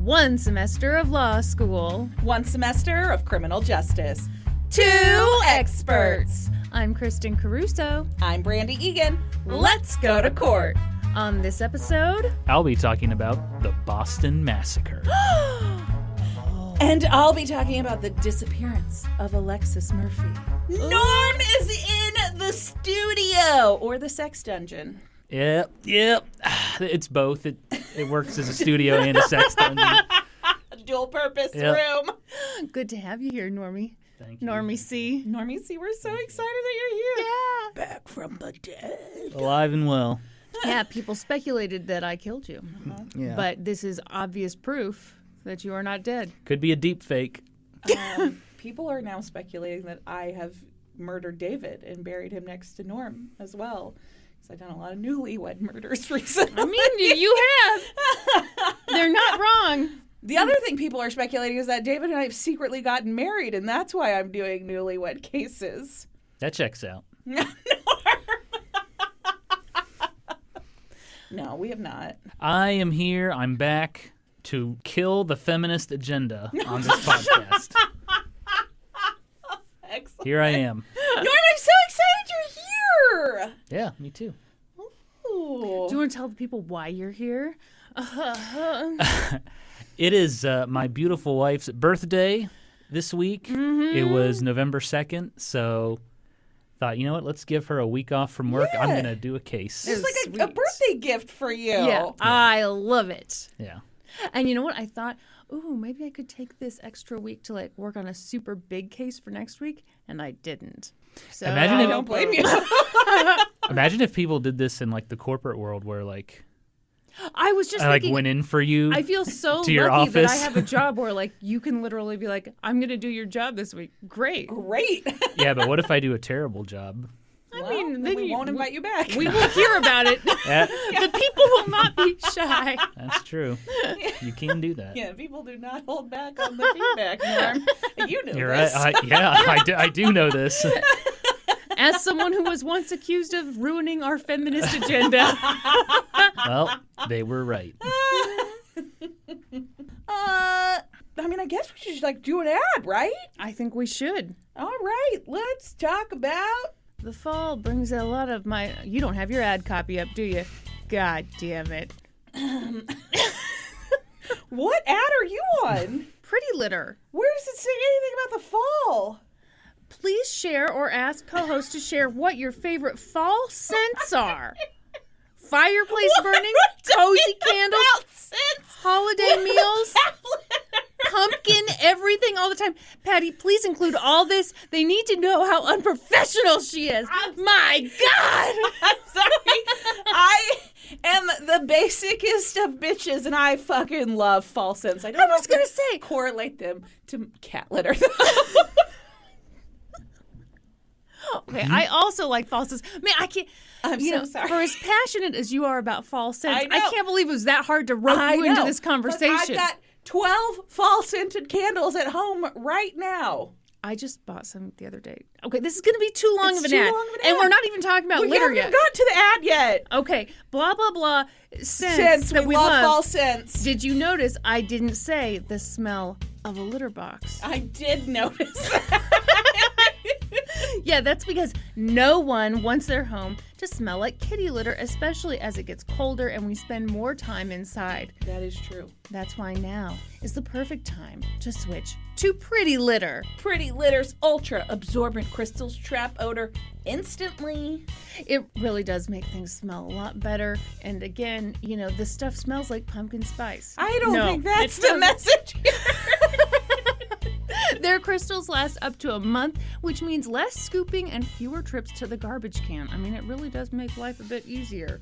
1 semester of law school. 1 semester of criminal justice. 2 experts. I'm Kristen Caruso. I'm Brandy Egan. Let's go to court. On this episode, I'll be talking about the Boston Massacre. And I'll be talking about the disappearance of Alexis Murphy. Norm is in the studio, or the sex dungeon. Yep. It's both. It works as a studio and a sex dungeon. Dual purpose room. good to have you here, Normie. Thank you. Normie C. Normie C, we're so excited that you're here. Yeah. Back from the dead. Alive and well. Yeah, people speculated that I killed you. Yeah. But this is obvious proof that you are not dead. Could be a deep fake. People are now speculating that I have murdered David and buried him next to Norm as well. Because I've done a lot of newlywed murders recently. I mean, you have. They're not wrong. The other thing people are speculating is that David and I have secretly gotten married, and that's why I'm doing newlywed cases. That checks out. No, we have not. I am here. I'm back to kill the feminist agenda on this podcast. Excellent. Here I am. Norm, I'm so excited you're here. Yeah, me too. Ooh. Do you want to tell the people why you're here? It is my beautiful wife's birthday this week. Mm-hmm. It was November 2nd, so thought, you know what, let's give her a week off from work. I'm going to do a case. It's like a Sweet. birthday gift for you. Yeah, I love it. Yeah. And you know what? I thought, ooh, maybe I could take this extra week to like work on a super big case for next week, and I didn't. So Imagine I if- don't blame you. Imagine if people did this in like the corporate world where like I was just I like thinking, went in for you. I feel so to your lucky that I office. have a job where like you can literally be like, I'm going to do your job this week. Great. Great. Yeah, but what if I do a terrible job? I mean, then then we won't invite you back. We will hear about it. Yeah, The people will not be shy. that's true. You can do that. Yeah, people do not hold back on the feedback, Norm. You know You're this. right. I do know this. As someone who was once accused of ruining our feminist agenda. Well, they were right. I mean, I guess we should just like do an ad, right? I think we should. All right, let's talk about. The fall brings a lot of my... You don't have your ad copy up, do you? God damn it. What ad are you on? Pretty Litter. Where does it say anything about the fall? Please share or ask co-host to share what your favorite fall scents are. Fireplace burning, cozy candles, holiday meals, pumpkin, everything all the time. Patty, please include all this. They need to know how unprofessional she is. My God! I'm sorry. I am the basicest of bitches, and I fucking love fall scents. I don't know was if I gonna say- correlate them to cat litter. Okay, I also like fall scents. Man, I can't. I'm you so know, sorry. For as passionate as you are about fall scents, I know. I can't believe it was that hard to rope you into this conversation. I've got 12 fall scented candles at home right now. I just bought some the other day. Okay, this is going to be too long It's of an too ad. long of an And ad. we're not even talking about We litter haven't yet. even got to the ad yet. Okay, blah, blah, blah. Scents Scents, that we we love fall scents. Did you notice I didn't say the smell of a litter box? I did notice that. Yeah, that's because no one wants their home to smell like kitty litter, especially as it gets colder and we spend more time inside. That is true. That's why now is the perfect time to switch to Pretty Litter. Pretty Litter's ultra absorbent crystals trap odor instantly. It really does make things smell a lot better. And again, you know, the stuff smells like pumpkin spice. I don't No, think that's it the doesn't. message here. Their crystals last up to a month, which means less scooping and fewer trips to the garbage can. I mean, it really does make life a bit easier.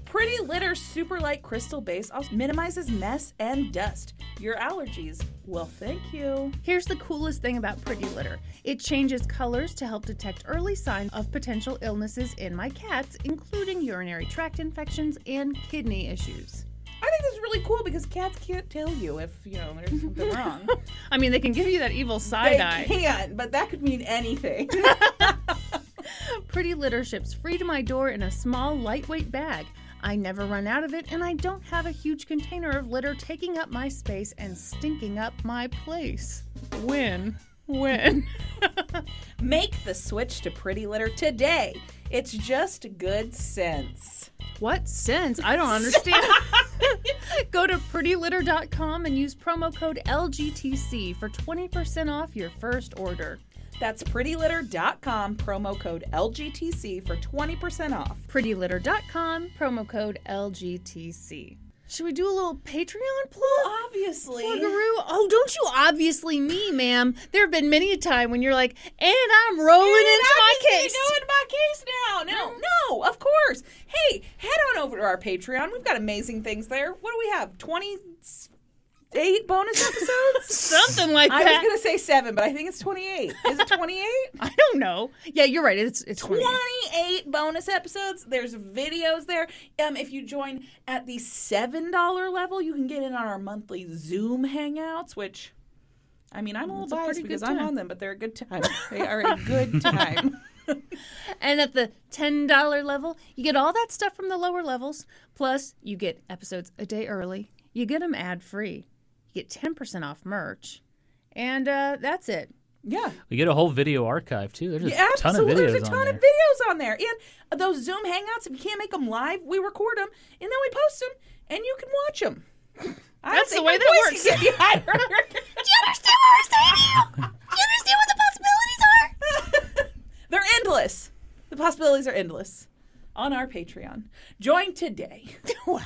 Pretty Litter's super light crystal base also minimizes mess and dust. Your allergies, well, thank you. Here's the coolest thing about Pretty Litter. It changes colors to help detect early signs of potential illnesses in my cats, including urinary tract infections and kidney issues. I think this is really cool because cats can't tell you if, there's something wrong. I mean, they can give you that evil side eye. They can, but that could mean anything. Pretty Litter ships free to my door in a small, lightweight bag. I never run out of it, and I don't have a huge container of litter taking up my space and stinking up my place. Win. Make the switch to Pretty Litter today. It's just good sense. What sense? I don't understand. Go to prettylitter.com and use promo code LGTC for 20% off your first order. That's prettylitter.com, promo code LGTC for 20% off. prettylitter.com, promo code LGTC. Should we do a little Patreon plug? Obviously. Plug-a-roo? Oh, don't you obviously me, ma'am. There have been many a time when you're like, and I'm rolling into my case. Doing my case now. No, of course. Hey, head on over to our Patreon. We've got amazing things there. What do we have? 28 bonus episodes? Something like I that. was going to say 7, but I think it's 28. Is it 28? I don't know. Yeah, you're right. It's 28 bonus episodes. There's videos there. If you join at the $7 level, you can get in on our monthly Zoom hangouts, which, I mean, I'm a little biased because I'm on them, but they're a good time. They are a good time. And at the $10 level, you get all that stuff from the lower levels. Plus, you get episodes a day early. You get them ad-free. You get 10% off merch. And that's it. Yeah. We get a whole video archive, too. There's a ton of videos on there. There's a ton of videos on there. And those Zoom Hangouts, if you can't make them live, we record them, and then we post them, and you can watch them. That's the way that works. Do you understand what we're saying to you? Do you understand what the possibilities are? They're endless. The possibilities are endless. On our Patreon. Join today. Wow.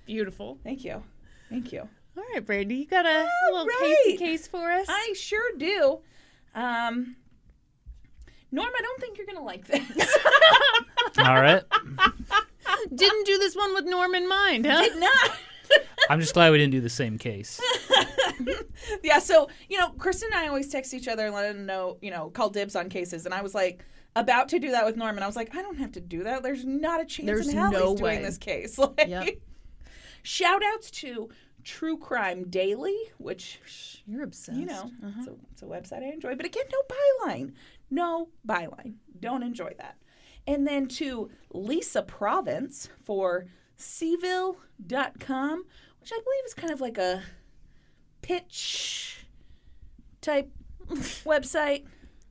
Beautiful. Thank you. All right, Brady, you got a little case for us? I sure do. Norm, I don't think you're going to like this. All right. Didn't do this one with Norm in mind, huh? Did not. I'm just glad we didn't do the same case. Yeah, so, Kristen and I always text each other and let them know, call dibs on cases. And I was like, about to do that with Norm. And I was like, I don't have to do that. There's not a chance in hell he's doing this case. Shout outs to True Crime Daily, which, you're obsessed. It's a website I enjoy. But again, no byline. Don't enjoy that. And then to Lisa Province for Seville.com, which I believe is kind of like a pitch type website.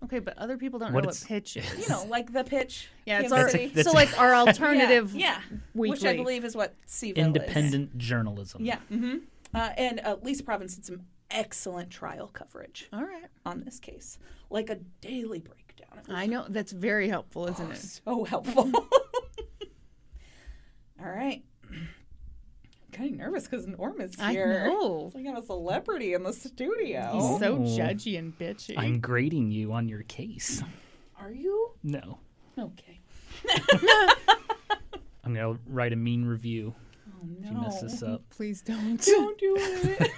Okay, but other people don't know what pitch is. Like the pitch. Yeah, it's our so like our alternative weekly. Which I believe is what Seville Independent journalism. Yeah. Mm-hmm. And Lisa Province did some excellent trial coverage. All right. On this case. Like a daily breakdown. I know. That's very helpful, isn't it? So helpful. All right. I'm kind of nervous because Norm is here. I know. It's like I have a celebrity in the studio. He's so judgy and bitchy. I'm grading you on your case. Are you? No. Okay. I'm going to write a mean review if you mess this up. Please don't. Don't do it.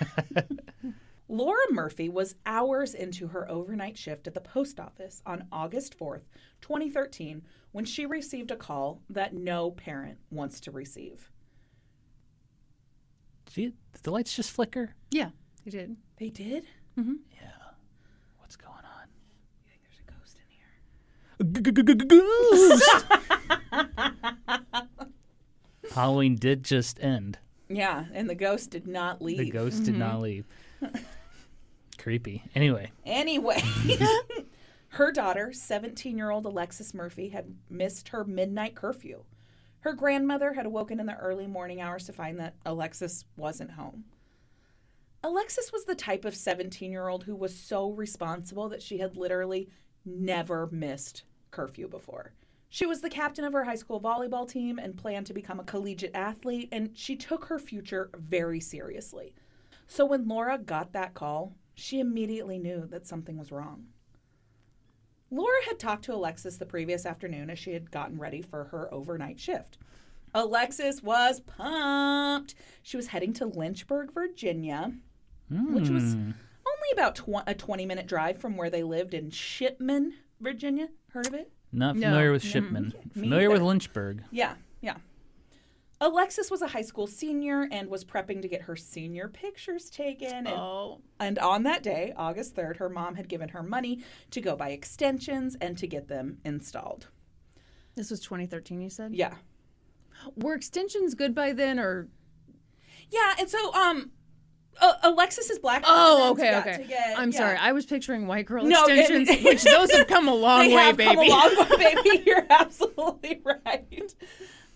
Laura Murphy was hours into her overnight shift at the post office on August 4th, 2013, when she received a call that no parent wants to receive. Did the lights just flicker? Yeah, they did. They did? Mm-hmm. Yeah. What's going on? You think there's a ghost in here? Ghost! Halloween did just end. Yeah, and the ghost did not leave. The ghost did not leave. Creepy. Anyway. Her daughter, 17-year-old Alexis Murphy, had missed her midnight curfew. Her grandmother had awoken in the early morning hours to find that Alexis wasn't home. Alexis was the type of 17-year-old who was so responsible that she had literally never missed curfew before. She was the captain of her high school volleyball team and planned to become a collegiate athlete, and she took her future very seriously. So when Laura got that call, she immediately knew that something was wrong. Laura had talked to Alexis the previous afternoon as she had gotten ready for her overnight shift. Alexis was pumped. She was heading to Lynchburg, Virginia, which was only about a 20-minute drive from where they lived in Shipman, Virginia. Heard of it? Not familiar with Shipman. Familiar with Lynchburg. Yeah. Alexis was a high school senior and was prepping to get her senior pictures taken. And on that day, August 3rd, her mom had given her money to go buy extensions and to get them installed. This was 2013, you said? Yeah. Were extensions good by then, or? Yeah, and so Alexis's black. Oh, extensions okay. got to get- I'm yeah. sorry. I was picturing white girl No, extensions, which those have come a long They way, have baby. come a long way, baby. You're absolutely right.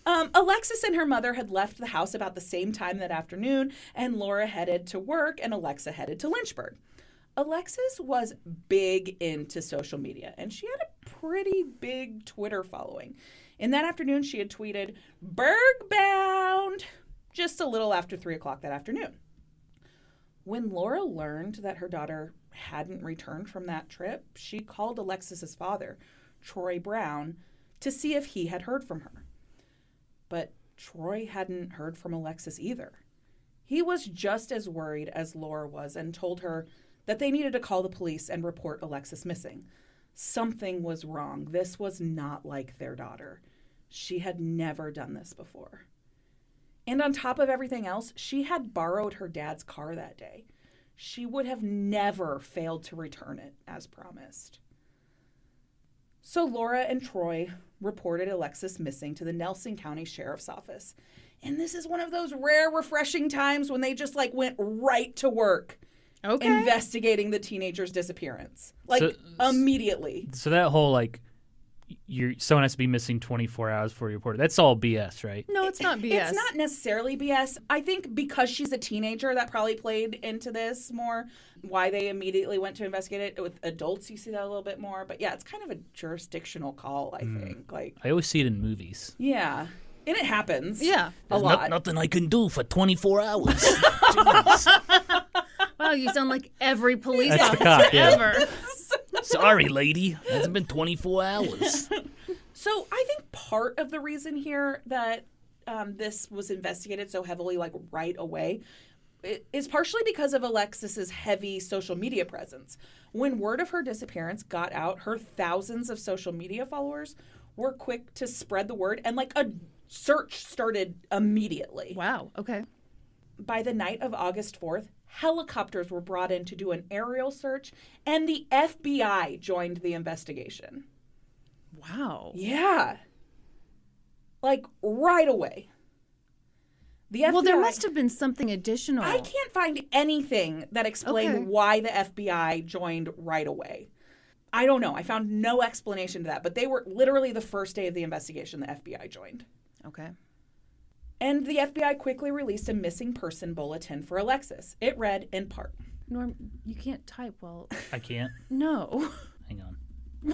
Alexis and her mother had left the house about the same time that afternoon, and Laura headed to work, and Alexa headed to Lynchburg. Alexis was big into social media, and she had a pretty big Twitter following. In that afternoon, she had tweeted, "Berg bound," just a little after 3 o'clock that afternoon. When Laura learned that her daughter hadn't returned from that trip, she called Alexis's father, Troy Brown, to see if he had heard from her. But Troy hadn't heard from Alexis either. He was just as worried as Laura was and told her that they needed to call the police and report Alexis missing. Something was wrong. This was not like their daughter. She had never done this before. And on top of everything else, she had borrowed her dad's car that day. She would have never failed to return it, as promised. So Laura and Troy reported Alexis missing to the Nelson County Sheriff's Office. And this is one of those rare, refreshing times when they just went right to work. Okay. Investigating the teenager's disappearance. Immediately. So that whole, someone has to be missing 24 hours before you report it. That's all BS, right? No, it's not BS. It's not necessarily BS. I think because she's a teenager, that probably played into this more, why they immediately went to investigate it. With adults, you see that a little bit more. But yeah, it's kind of a jurisdictional call, I think. I always see it in movies. Yeah. And it happens. Yeah. A lot. Nothing I can do for 24 hours. Wow, you sound like every police That's the officer cop, yeah. ever. Sorry, lady. Hasn't been 24 hours. So I think part of the reason here that this was investigated so heavily, right away, is partially because of Alexis's heavy social media presence. When word of her disappearance got out, her thousands of social media followers were quick to spread the word, and a search started immediately. Wow, okay. By the night of August 4th, helicopters were brought in to do an aerial search, and the FBI joined the investigation. Wow. Yeah. Right away. The FBI, Well, there must have been something additional. I can't find anything that explained why the FBI joined right away. I don't know. I found no explanation to that, but they were literally the first day of the investigation the FBI joined. Okay. And the FBI quickly released a missing person bulletin for Alexis. It read in part. Norm, you can't type well. I can't. No. Hang on.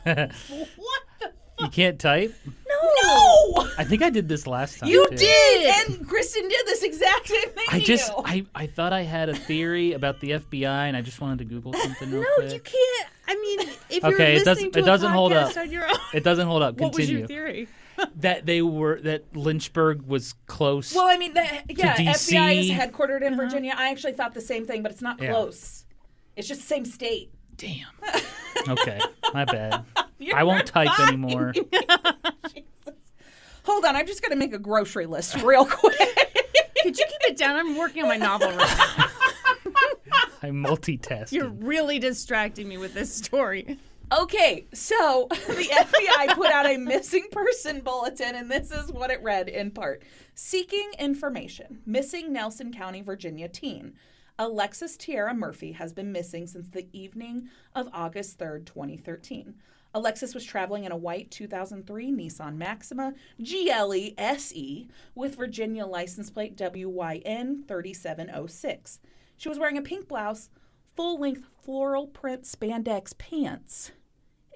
What the You can't type? No! I think I did this last time. You too. did! And Kristen did this exact same thing to you. I thought I had a theory about the FBI and I just wanted to Google something real No, quick. you can't. I mean, if Okay, you're it listening to doesn't a hold podcast up. on your own. It doesn't hold up. What was Continue. your theory? That Lynchburg was close. Well, I mean, DC. FBI is headquartered in Virginia. I actually thought the same thing, but it's not close. It's just the same state. Damn. Okay, my bad. I won't type anymore. Hold on, I'm just going to make a grocery list real quick. Could you keep it down? I'm working on my novel right now. I'm multitasking. You're really distracting me with this story. Okay, so the FBI put out a missing person bulletin, and this is what it read in part. Seeking information. Missing Nelson County, Virginia teen. Alexis Tiara Murphy has been missing since the evening of August 3rd, 2013. Alexis was traveling in a white 2003 Nissan Maxima GLE SE with Virginia license plate WYN 3706. She was wearing a pink blouse, full-length floral print spandex pants,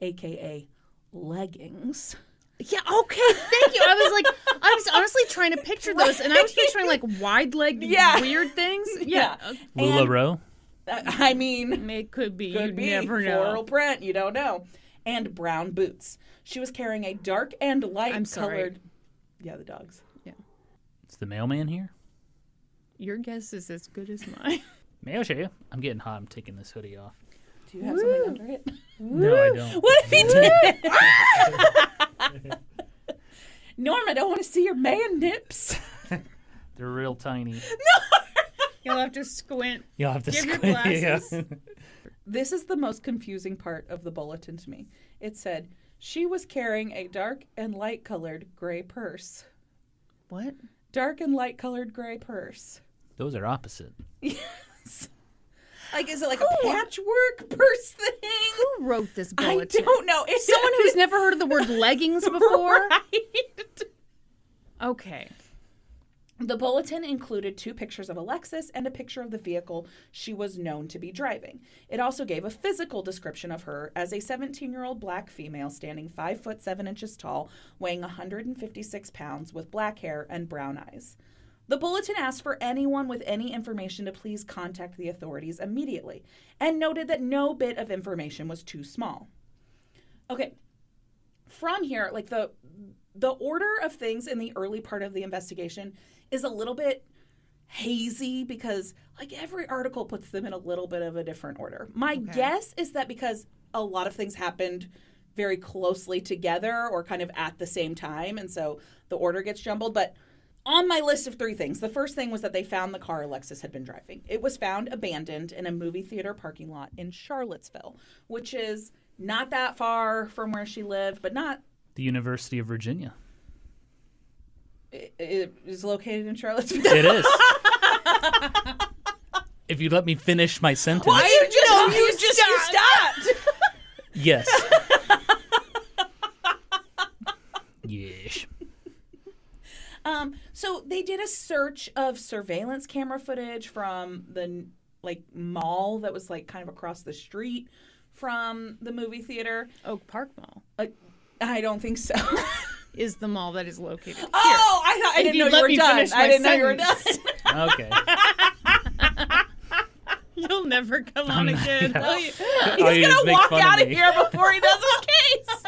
a.k.a. leggings. Yeah, okay, thank you. I was honestly trying to picture those, and I was picturing wide-legged weird things. Yeah. LuLaRoe? I mean, It could be. could You be. never know. Floral print, you don't know. And brown boots. She was carrying a dark and light I'm sorry. colored. Yeah, the dogs. Is the mailman here? Your guess is as good as mine. May I show you? I'm getting hot. I'm taking this hoodie off. Do you have something under it? No, I don't. What if he did? Norm, I don't want to see your man nips. They're real tiny. You'll have to squint. You'll have to Give your squint. glasses. Yeah. This is the most confusing part of the bulletin to me. It said, she was carrying a dark and light colored gray purse. What? Dark and light colored gray purse. Those are opposite. Yes. Like, is it like a patchwork purse thing? Who wrote this bulletin? I don't know. It's Someone who's never heard of the word leggings before? Right. Okay. The bulletin included 2 pictures of Alexis and a picture of the vehicle she was known to be driving. It also gave a physical description of her as a 17-year-old black female standing 5 foot 7 inches tall, weighing 156 pounds, with black hair and brown eyes. The bulletin asked for anyone with any information to please contact the authorities immediately, and noted that no bit of information was too small. Okay, from here, like the order of things in the early part of the investigation is a little bit hazy because like every article puts them in a little bit of a different order. My guess is that because a lot of things happened very closely together or kind of at the same time, and so the order gets jumbled. But on my list of 3 things, the first thing was that they found the car Alexis had been driving. It was found abandoned in a movie theater parking lot in Charlottesville, which is not that far from where she lived, but not... The University of Virginia. It is located in Charlottesville. It is. If you let me finish my sentence. Well, you stopped. Yes. Yes. So they did a search of surveillance camera footage from the mall that was like kind of across the street from the movie theater. Oak Park Mall I don't think so. is the mall that is located here. Oh, I didn't know you were done. I didn't know you were done. Okay. You'll never come on again. Yeah. Will you? He's going to walk out of here before he does his case.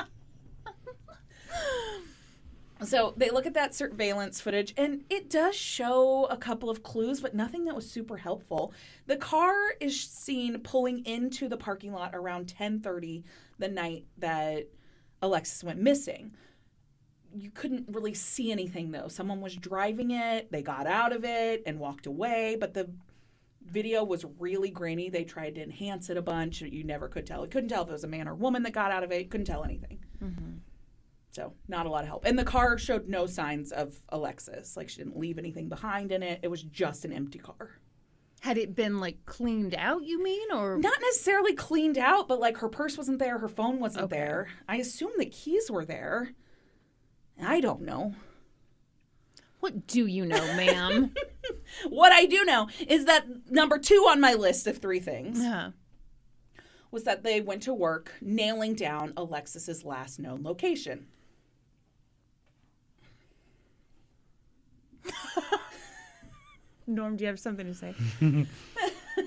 So they look at that surveillance footage, and it does show a couple of clues, but nothing that was super helpful. The car is seen pulling into the parking lot around 10:30 the night that Alexis went missing. You couldn't really see anything, though. Someone was driving it. They got out of it and walked away, but the video was really grainy. They tried to enhance it a bunch. You never could tell. You couldn't tell if it was a man or woman that got out of it. You couldn't tell anything. Mm-hmm. So not a lot of help. And the car showed no signs of Alexis. Like, she didn't leave anything behind in it. It was just an empty car. Had it been, cleaned out, you mean? Or not necessarily cleaned out, but, her purse wasn't there. Her phone wasn't there. I assume the keys were there. I don't know. What do you know, ma'am? What I do know is that number 2 on my list of 3 things was that they went to work nailing down Alexis's last known location. Norm, do you have something to say?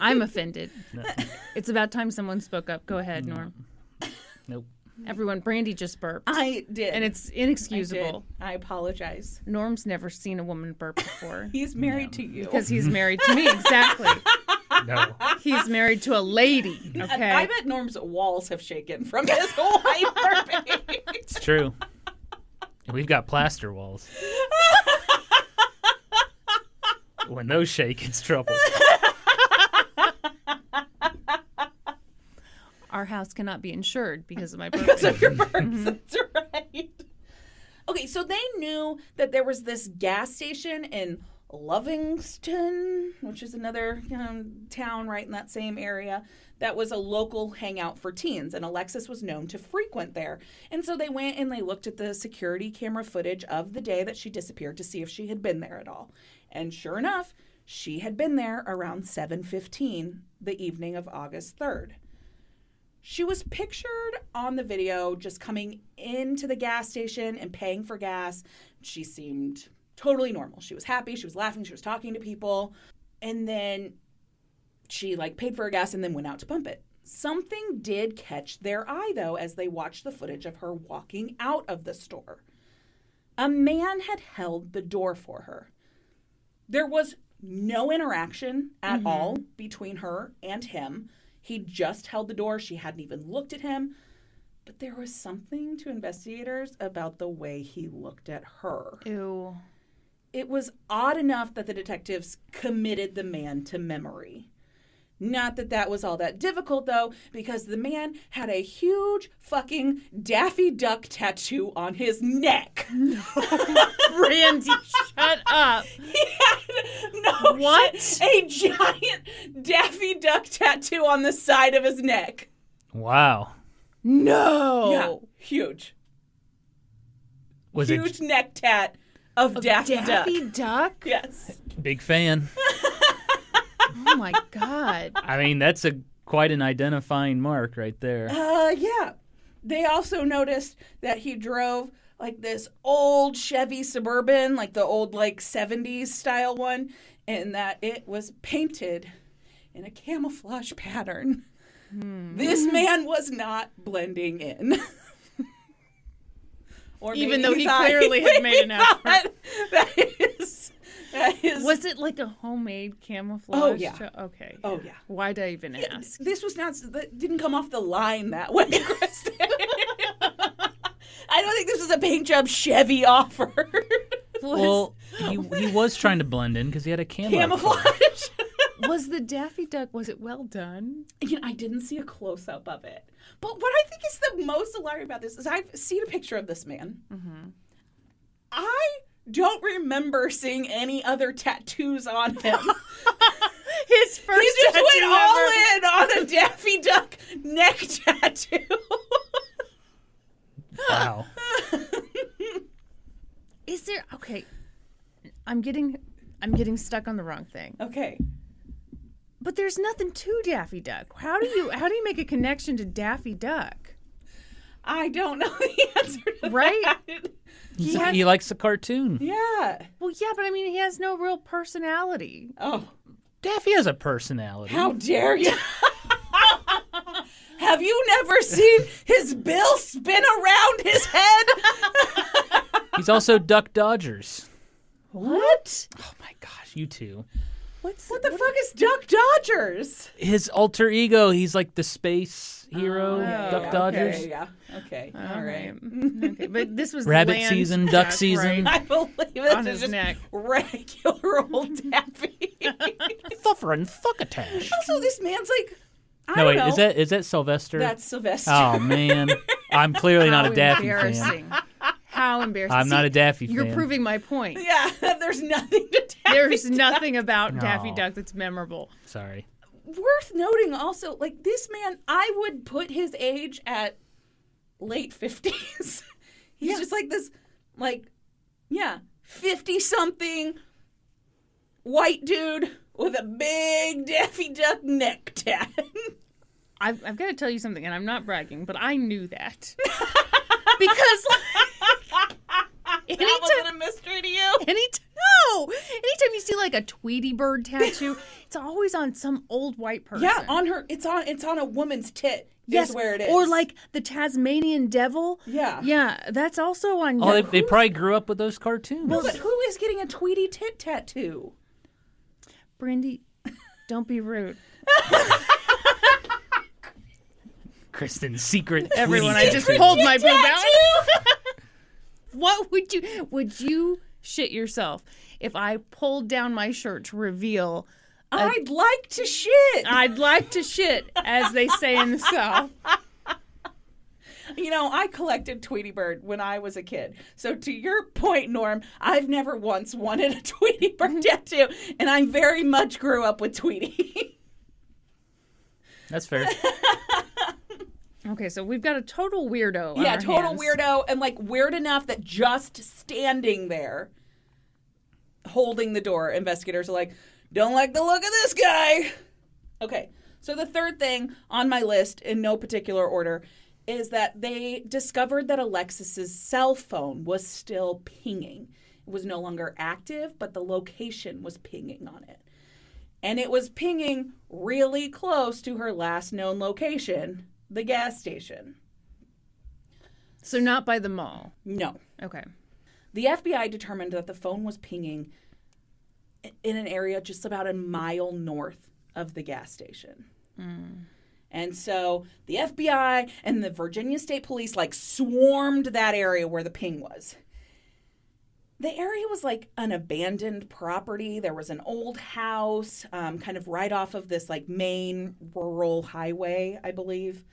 I'm offended. No. It's about time someone spoke up. Go ahead, Norm. Nope. Everyone, Brandy just burped. I did. And it's inexcusable. I apologize. Norm's never seen a woman burp before. He's married to you. Because he's married to me, exactly. No. He's married to a lady, okay? I bet Norm's walls have shaken from his wife burping. It's true. We've got plaster walls. When those shake, it's trouble. Our house cannot be insured because of my burping. Because of your burps, that's right. Okay, so they knew that there was this gas station in Lovingston, which is another town right in that same area, that was a local hangout for teens, and Alexis was known to frequent there. And so they went and they looked at the security camera footage of the day that she disappeared to see if she had been there at all. And sure enough, she had been there around 7:15 the evening of August 3rd. She was pictured on the video just coming into the gas station and paying for gas. She seemed totally normal. She was happy. She was laughing. She was talking to people. And then she paid for her gas and then went out to pump it. Something did catch their eye, though, as they watched the footage of her walking out of the store. A man had held the door for her. There was no interaction at all between her and him. He just held the door. She hadn't even looked at him. But there was something to investigators about the way he looked at her. Ew. It was odd enough that the detectives committed the man to memory. Not that that was all that difficult, though, because the man had a huge fucking Daffy Duck tattoo on his neck. No. Randy, shut up. He had, What? a giant Daffy Duck tattoo on the side of his neck. Wow. No. Yeah, huge. Was Huge neck tat of Daffy Duck? Yes. Big fan. Oh my God. I mean, that's quite an identifying mark right there. Yeah. They also noticed that he drove like this old Chevy Suburban, like the old like 70s style one, and that it was painted in a camouflage pattern. This man was not blending in. Or even though he clearly had made an effort. That is. Was it like a homemade camouflage? Oh, yeah. Okay. Oh, yeah. Why'd I even ask? This was not, that didn't come off the line that way, Kristen. I don't think this was a paint job Chevy offered. Well, he was trying to blend in because he had a Camouflage. Was the Daffy Duck, was it well done? I didn't see a close-up of it. But what I think is the most alarming about this is I've seen a picture of this man. Mm-hmm. I don't remember seeing any other tattoos on him. His first He just tattoo went all ever. in on a Daffy Duck neck tattoo. Wow. Is there, okay, I'm getting stuck on the wrong thing. Okay. But there's nothing to Daffy Duck. How do you make a connection to Daffy Duck? I don't know the answer to Right? that. He likes the cartoon. Yeah. Well, yeah, but I mean, he has no real personality. Oh, Daffy has a personality. how dare you? Have you never seen his bill spin around his head? He's also Duck Dodgers. What? Oh my gosh, you two. What the fuck is Duck Dodgers? His alter ego, he's like the space hero, Oh, Duck Yeah, Dodgers. Okay, yeah. Okay. All right. right. Okay, but this was Rabbit land season, duck Duck, season. right? I believe this On is his just neck. regular old Daffy. Thuffer and fuckatash. Also, this man's like, I No, don't wait, know. is that Sylvester? That's Sylvester. Oh man, I'm clearly not How a Daffy fan. embarrassing. How embarrassing. I'm not a Daffy You're fan. proving my point. Yeah, there's nothing to Daffy There's Duck. nothing about Daffy No. Duck that's memorable. Sorry. Worth noting also, like, this man, I would put his age at late 50s. He's just like this, like, 50-something white dude with a big Daffy Duck neck tat. I've got to tell you something, and I'm not bragging, but I knew that. Because That wasn't a mystery to you? anytime you see like a Tweety Bird tattoo, it's always on some old white person. Yeah, on her, it's on a woman's tit. Yes, Is where it is. or like the Tasmanian Devil. Yeah. Yeah, that's also on. Oh, they probably grew up with those cartoons. No, but who is getting a Tweety tit tattoo? Brandy, don't be rude. Kristen's secret. Everyone, Tweety I just tattoo. pulled my boob out. What would you shit yourself if I pulled down my shirt to reveal? I'd like to shit. I'd like to shit, as they say in the South. You know, I collected Tweety Bird when I was a kid. So to your point, Norm, I've never once wanted a Tweety Bird tattoo, and I very much grew up with Tweety. That's fair. Okay, so we've got a total weirdo. on Yeah, our total hands. weirdo, and like weird enough that just standing there holding the door, investigators are like, don't like the look of this guy. Okay, so the third thing on my list, in no particular order, is that they discovered that Alexis's cell phone was still pinging. It was no longer active, but the location was pinging on it. And it was pinging really close to her last known location, the gas station. So not by the mall. No. Okay. The FBI determined that the phone was pinging in an area just about a mile north of the gas station. And so the FBI and the Virginia State Police like swarmed that area where the ping was. The area was like an abandoned property. There was an old house kind of right off of this like main rural highway, I believe.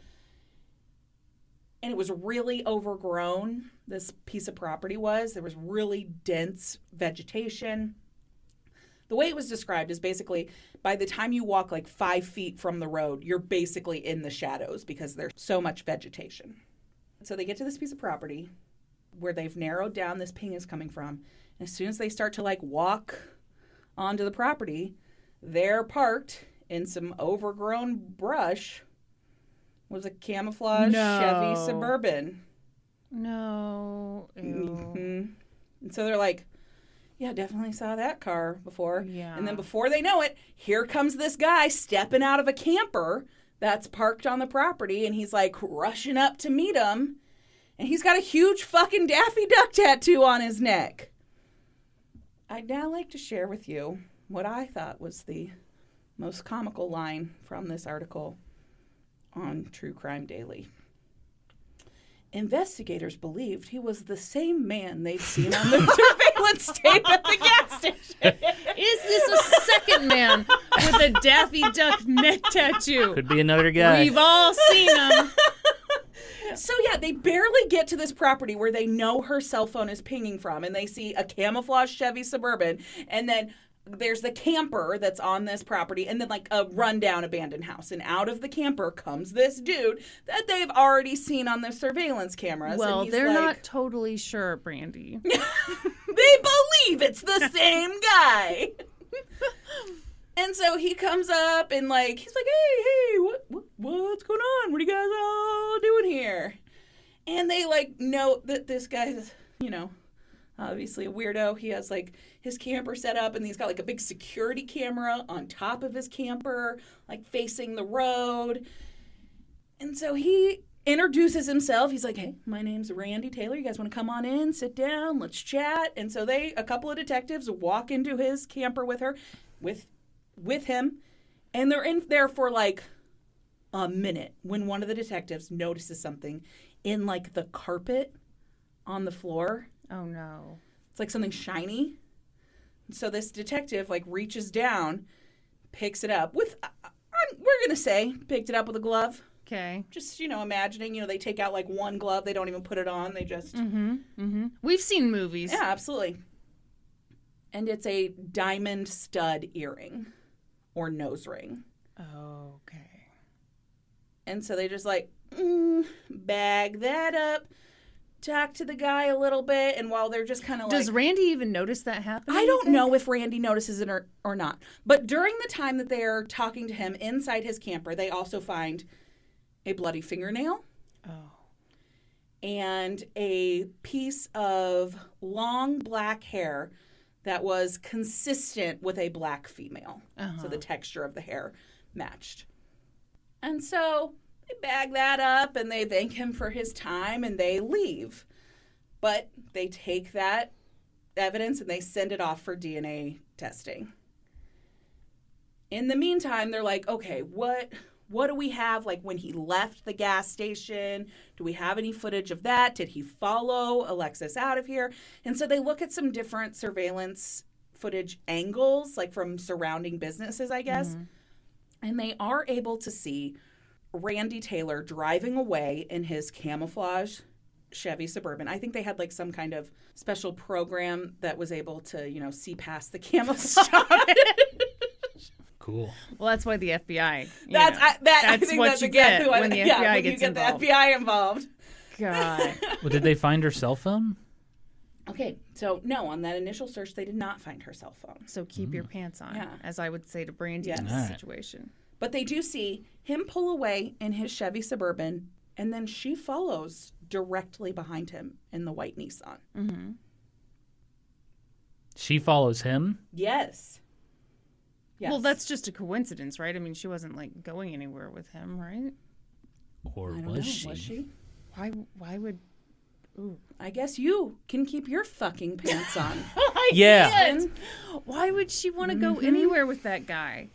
And it was really overgrown, this piece of property was. There was really dense vegetation. The way it was described is basically by the time you walk like 5 feet from the road, you're basically in the shadows because there's so much vegetation. So they get to this piece of property where they've narrowed down this ping is coming from. And as soon as they start to like walk onto the property, they're parked in some overgrown brush was a camouflage Chevy Suburban. No. Ew. Mm-hmm. And so they're like, yeah, definitely saw that car before. Yeah. And then before they know it, here comes this guy stepping out of a camper that's parked on the property, and he's like rushing up to meet him. And he's got a huge fucking Daffy Duck tattoo on his neck. I'd now like to share with you what I thought was the most comical line from this article on True Crime Daily. Investigators believed he was the same man they'd seen on the surveillance tape at the gas station. Is this a second man with a Daffy Duck neck tattoo? Could be another guy. We've all seen him. So, yeah, they barely get to this property where they know her cell phone is pinging from, and they see a camouflage Chevy Suburban, and then there's the camper that's on this property, and then, like, a rundown abandoned house. And out of the camper comes this dude that they've already seen on the surveillance cameras. Well, and he's they're like, not totally sure, Brandy. They believe it's the same guy. And so he comes up and, like, he's like, hey, what's going on? What are you guys all doing here? And they, like, know that this guy's, you know, obviously a weirdo. He has, like, his camper set up, and he's got, like, a big security camera on top of his camper, like, facing the road. And so he introduces himself. He's like, hey, my name's Randy Taylor. You guys want to come on in, sit down, let's chat. And so a couple of detectives walk into his camper with him, and they're in there for like a minute when one of the detectives notices something in like the carpet on the floor. Oh, no. It's like something shiny. So this detective like reaches down, picks it up with, we're going to say, picked it up with a glove. Okay. Just, imagining, they take out like one glove. They don't even put it on. They just. Mm-hmm. Mm-hmm. We've seen movies. Yeah, absolutely. And it's a diamond stud earring or nose ring. Okay. And so they just like bag that up, talk to the guy a little bit, and while they're just kind of like... Does Randy even notice that happening? I don't know if Randy notices it or not. But during the time that they're talking to him inside his camper, they also find a bloody fingernail. Oh. And a piece of long black hair that was consistent with a black female. Uh-huh. So the texture of the hair matched. And so they bag that up and they thank him for his time and they leave. But they take that evidence and they send it off for DNA testing. In the meantime, they're like, okay, what do we have, like, when he left the gas station? Do we have any footage of that? Did he follow Alexis out of here? And so they look at some different surveillance footage angles, like from surrounding businesses, I guess. Mm-hmm. And they are able to see Randy Taylor driving away in his camouflage Chevy Suburban. I think they had, like, some kind of special program that was able to, see past the camouflage. Cool. Well, that's why the FBI. That's what you get when the FBI gets involved. The FBI involved. God. Well, did they find her cell phone? Okay, so no, on that initial search, they did not find her cell phone. So keep your pants on, Yeah. as I would say to Brandy in this situation. But they do see him pull away in his Chevy Suburban, and then she follows directly behind him in the white Nissan. Mm-hmm. She follows him? Yes. Well, that's just a coincidence, right? I mean, she wasn't, like, going anywhere with him, right? Or I don't was know. she? Was she? Why would... Ooh. I guess you can keep your fucking pants on. Yeah. Can't. Why would she want to go anywhere with that guy?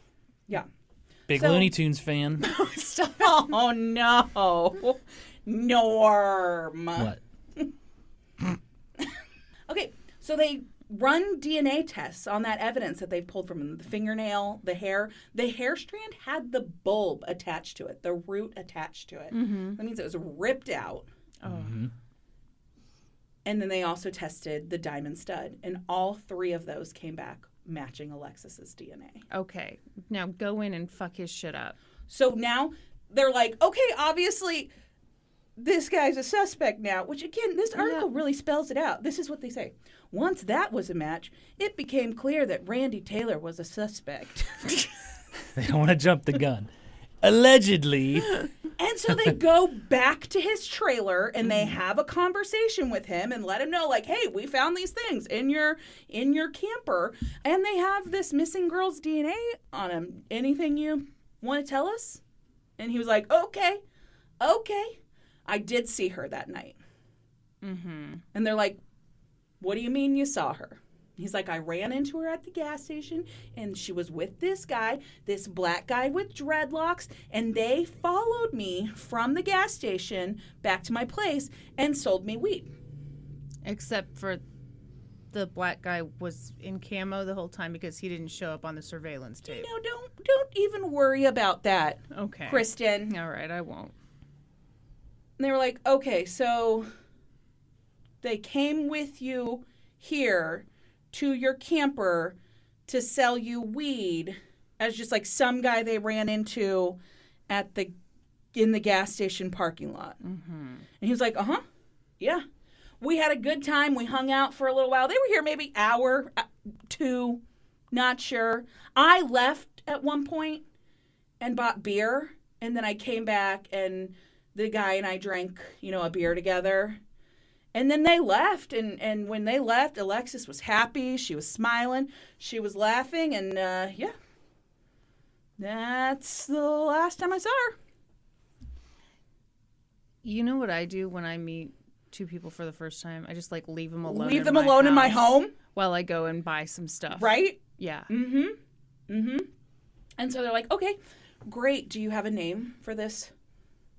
Yeah. Big Looney Tunes fan. Stop. Oh, no. Norm. What? Okay, So they run DNA tests on that evidence that they've pulled from him. The fingernail, the hair. The hair strand had the bulb attached to it, the root attached to it. Mm-hmm. That means it was ripped out. Oh. Mm-hmm. And then they also tested the diamond stud, and all 3 of those came back matching Alexis's DNA. Okay. Now go in and fuck his shit up. So now they're like, okay, obviously this guy's a suspect now, which again, this article really spells it out. This is what they say. Once that was a match, it became clear that Randy Taylor was a suspect. They don't want to jump the gun. Allegedly. And so they go back to his trailer and they have a conversation with him and let him know, like, hey, we found these things in your camper. And they have this missing girl's DNA on him. Anything you want to tell us? And he was like, okay. I did see her that night. Mm-hmm. And they're like, what do you mean you saw her? He's like, I ran into her at the gas station, and she was with this guy, this black guy with dreadlocks, and they followed me from the gas station back to my place and sold me weed. Except for the black guy was in camo the whole time because he didn't show up on the surveillance tape. You know, don't even worry about that, Okay. Kristen. All right, I won't. And they were like, okay, so they came with you here to your camper to sell you weed as just like some guy they ran into in the gas station parking lot. Mm-hmm. And he was like, yeah. We had a good time. We hung out for a little while. They were here maybe hour, 2, not sure. I left at one point and bought beer, and then I came back and the guy and I drank, a beer together. And then they left, and when they left, Alexis was happy. She was smiling. She was laughing, and that's the last time I saw her. You know what I do when I meet 2 people for the first time? I just leave them alone. Leave them alone in my home while I go and buy some stuff. Right? Yeah. Mm-hmm. And so they're like, okay, great. Do you have a name for this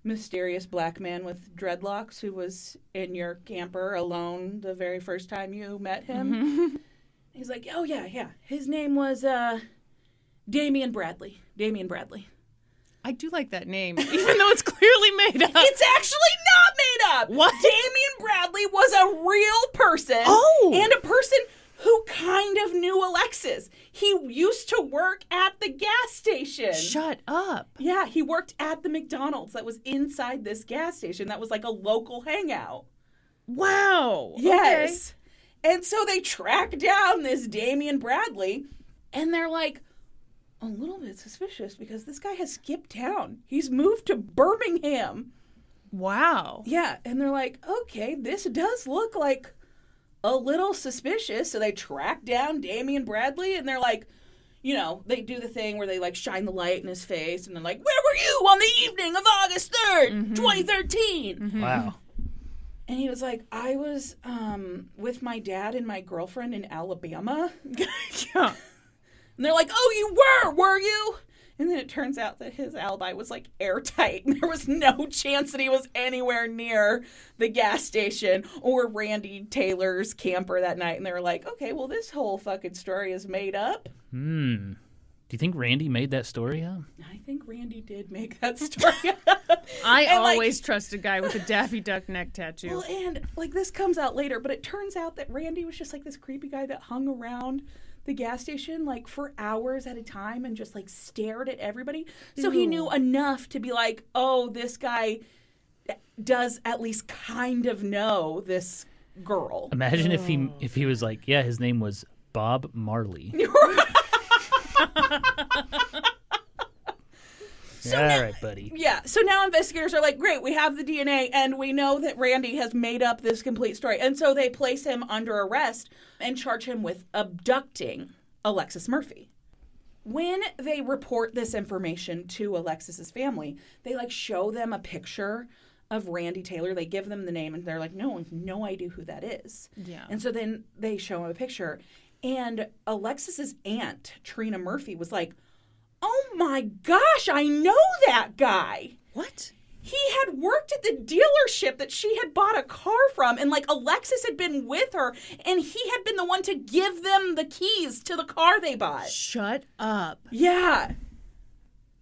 mysterious black man with dreadlocks who was in your camper alone the very first time you met him? Mm-hmm. He's like, oh, yeah. His name was Damian Bradley. I do like that name, even though it's clearly made up. It's actually not made up. What? Damian Bradley was a real person. Oh. And a person who kind of knew Alexis. He used to work at the gas station. Shut up. Yeah, he worked at the McDonald's that was inside this gas station that was like a local hangout. Wow. Yes. Okay. And so they track down this Damian Bradley, and they're like, a little bit suspicious because this guy has skipped town. He's moved to Birmingham. Wow. Yeah, and they're like, okay, this does look like a little suspicious. So they track down Damian Bradley, and they're like, they do the thing where they shine the light in his face, and they're like, where were you on the evening of August 3rd, 2013? Mm-hmm. Wow. And he was like, I was with my dad and my girlfriend in Alabama. Yeah. And they're like, oh, you were you? And then it turns out that his alibi was airtight. There was no chance that he was anywhere near the gas station or Randy Taylor's camper that night. And they were like, okay, well, this whole fucking story is made up. Do you think Randy made that story up? I think Randy did make that story up. I always trust a guy with a Daffy Duck neck tattoo. Well, and this comes out later, but it turns out that Randy was just this creepy guy that hung around the gas station for hours at a time and just stared at everybody. So he knew enough to be like, oh, this guy does at least kind of know this girl. Imagine if he was like, yeah, his name was Bob Marley. So all now, right, buddy. Yeah. So now investigators are like, great, we have the DNA, and we know that Randy has made up this complete story. And so they place him under arrest and charge him with abducting Alexis Murphy. When they report this information to Alexis's family, they show them a picture of Randy Taylor. They give them the name, and they're like, no idea who that is. Yeah. And so then they show him a picture. And Alexis's aunt, Trina Murphy, was like, oh my gosh, I know that guy. What? he had worked at the dealership that she had bought a car from, and like Alexis had been with her, and he had been the one to give them the keys to the car they bought. Shut up. Yeah.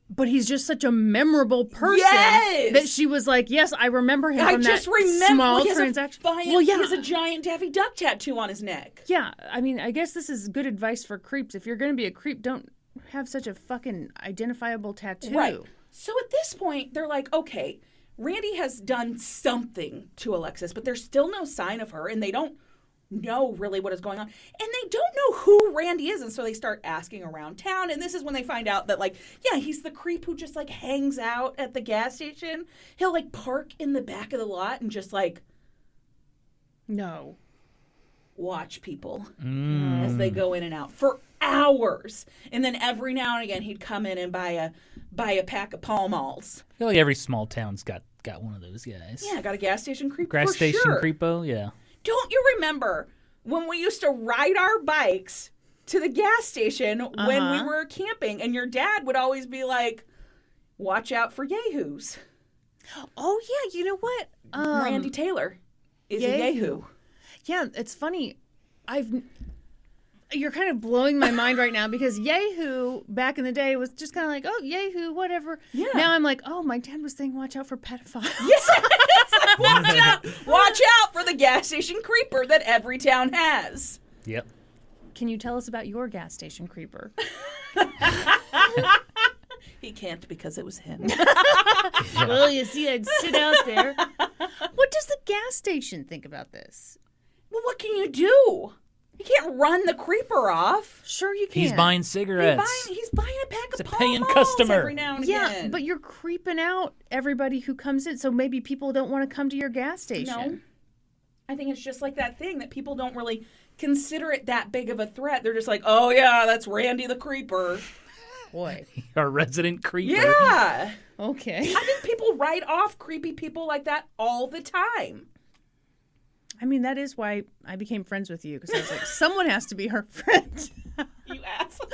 But he's just such a memorable person Yes! that she was like, yes, I remember him I from just that remember small he has transaction. he has a giant Daffy Duck tattoo on his neck. Yeah, I mean, I guess this is good advice for creeps. If you're going to be a creep, don't have such a fucking identifiable tattoo. Right. So at this point, they're like, okay, Randy has done something to Alexis, but there's still no sign of her, and they don't know really what is going on. And they don't know who Randy is, and so they start asking around town, and this is when they find out that, like, yeah, he's the creep who just, like, hangs out at the gas station. He'll, like, park in the back of the lot and just, like... No. Watch people as they go in and out for hours. And then every now and again, he'd come in and buy a pack of Pall Malls. I feel like every small town's got one of those guys. Yeah, got a gas station creep Gas for station sure. creepo, yeah. Don't you remember when we used to ride our bikes to the gas station when we were camping, and your dad would always be like, watch out for yahoos. Oh, yeah, you know what? Randy Taylor is a yahoo. Yeah, it's funny. You're kind of blowing my mind right now because Yahoo back in the day was just kind of like, oh, Yahoo, whatever. Yeah. Now I'm like, oh, my dad was saying watch out for pedophiles. Yes! Watch out for the gas station creeper that every town has. Yep. Can you tell us about your gas station creeper? He can't because it was him. Well, you see, I'd sit out there. What does the gas station think about this? Well, what can you do? You can't run the creeper off. Sure you can. He's buying cigarettes. He's buying a pack of a Pall paying Malls customer. every now and Yeah, again. but you're creeping out everybody who comes in, so maybe people don't want to come to your gas station. No. I think it's just like that thing that people don't really consider it that big of a threat. They're just like, oh, yeah, that's Randy the creeper. Boy. Our resident creeper. Yeah. Okay. I think people write off creepy people like that all the time. I mean, that is why I became friends with you, because I was like, someone has to be her friend. You asshole.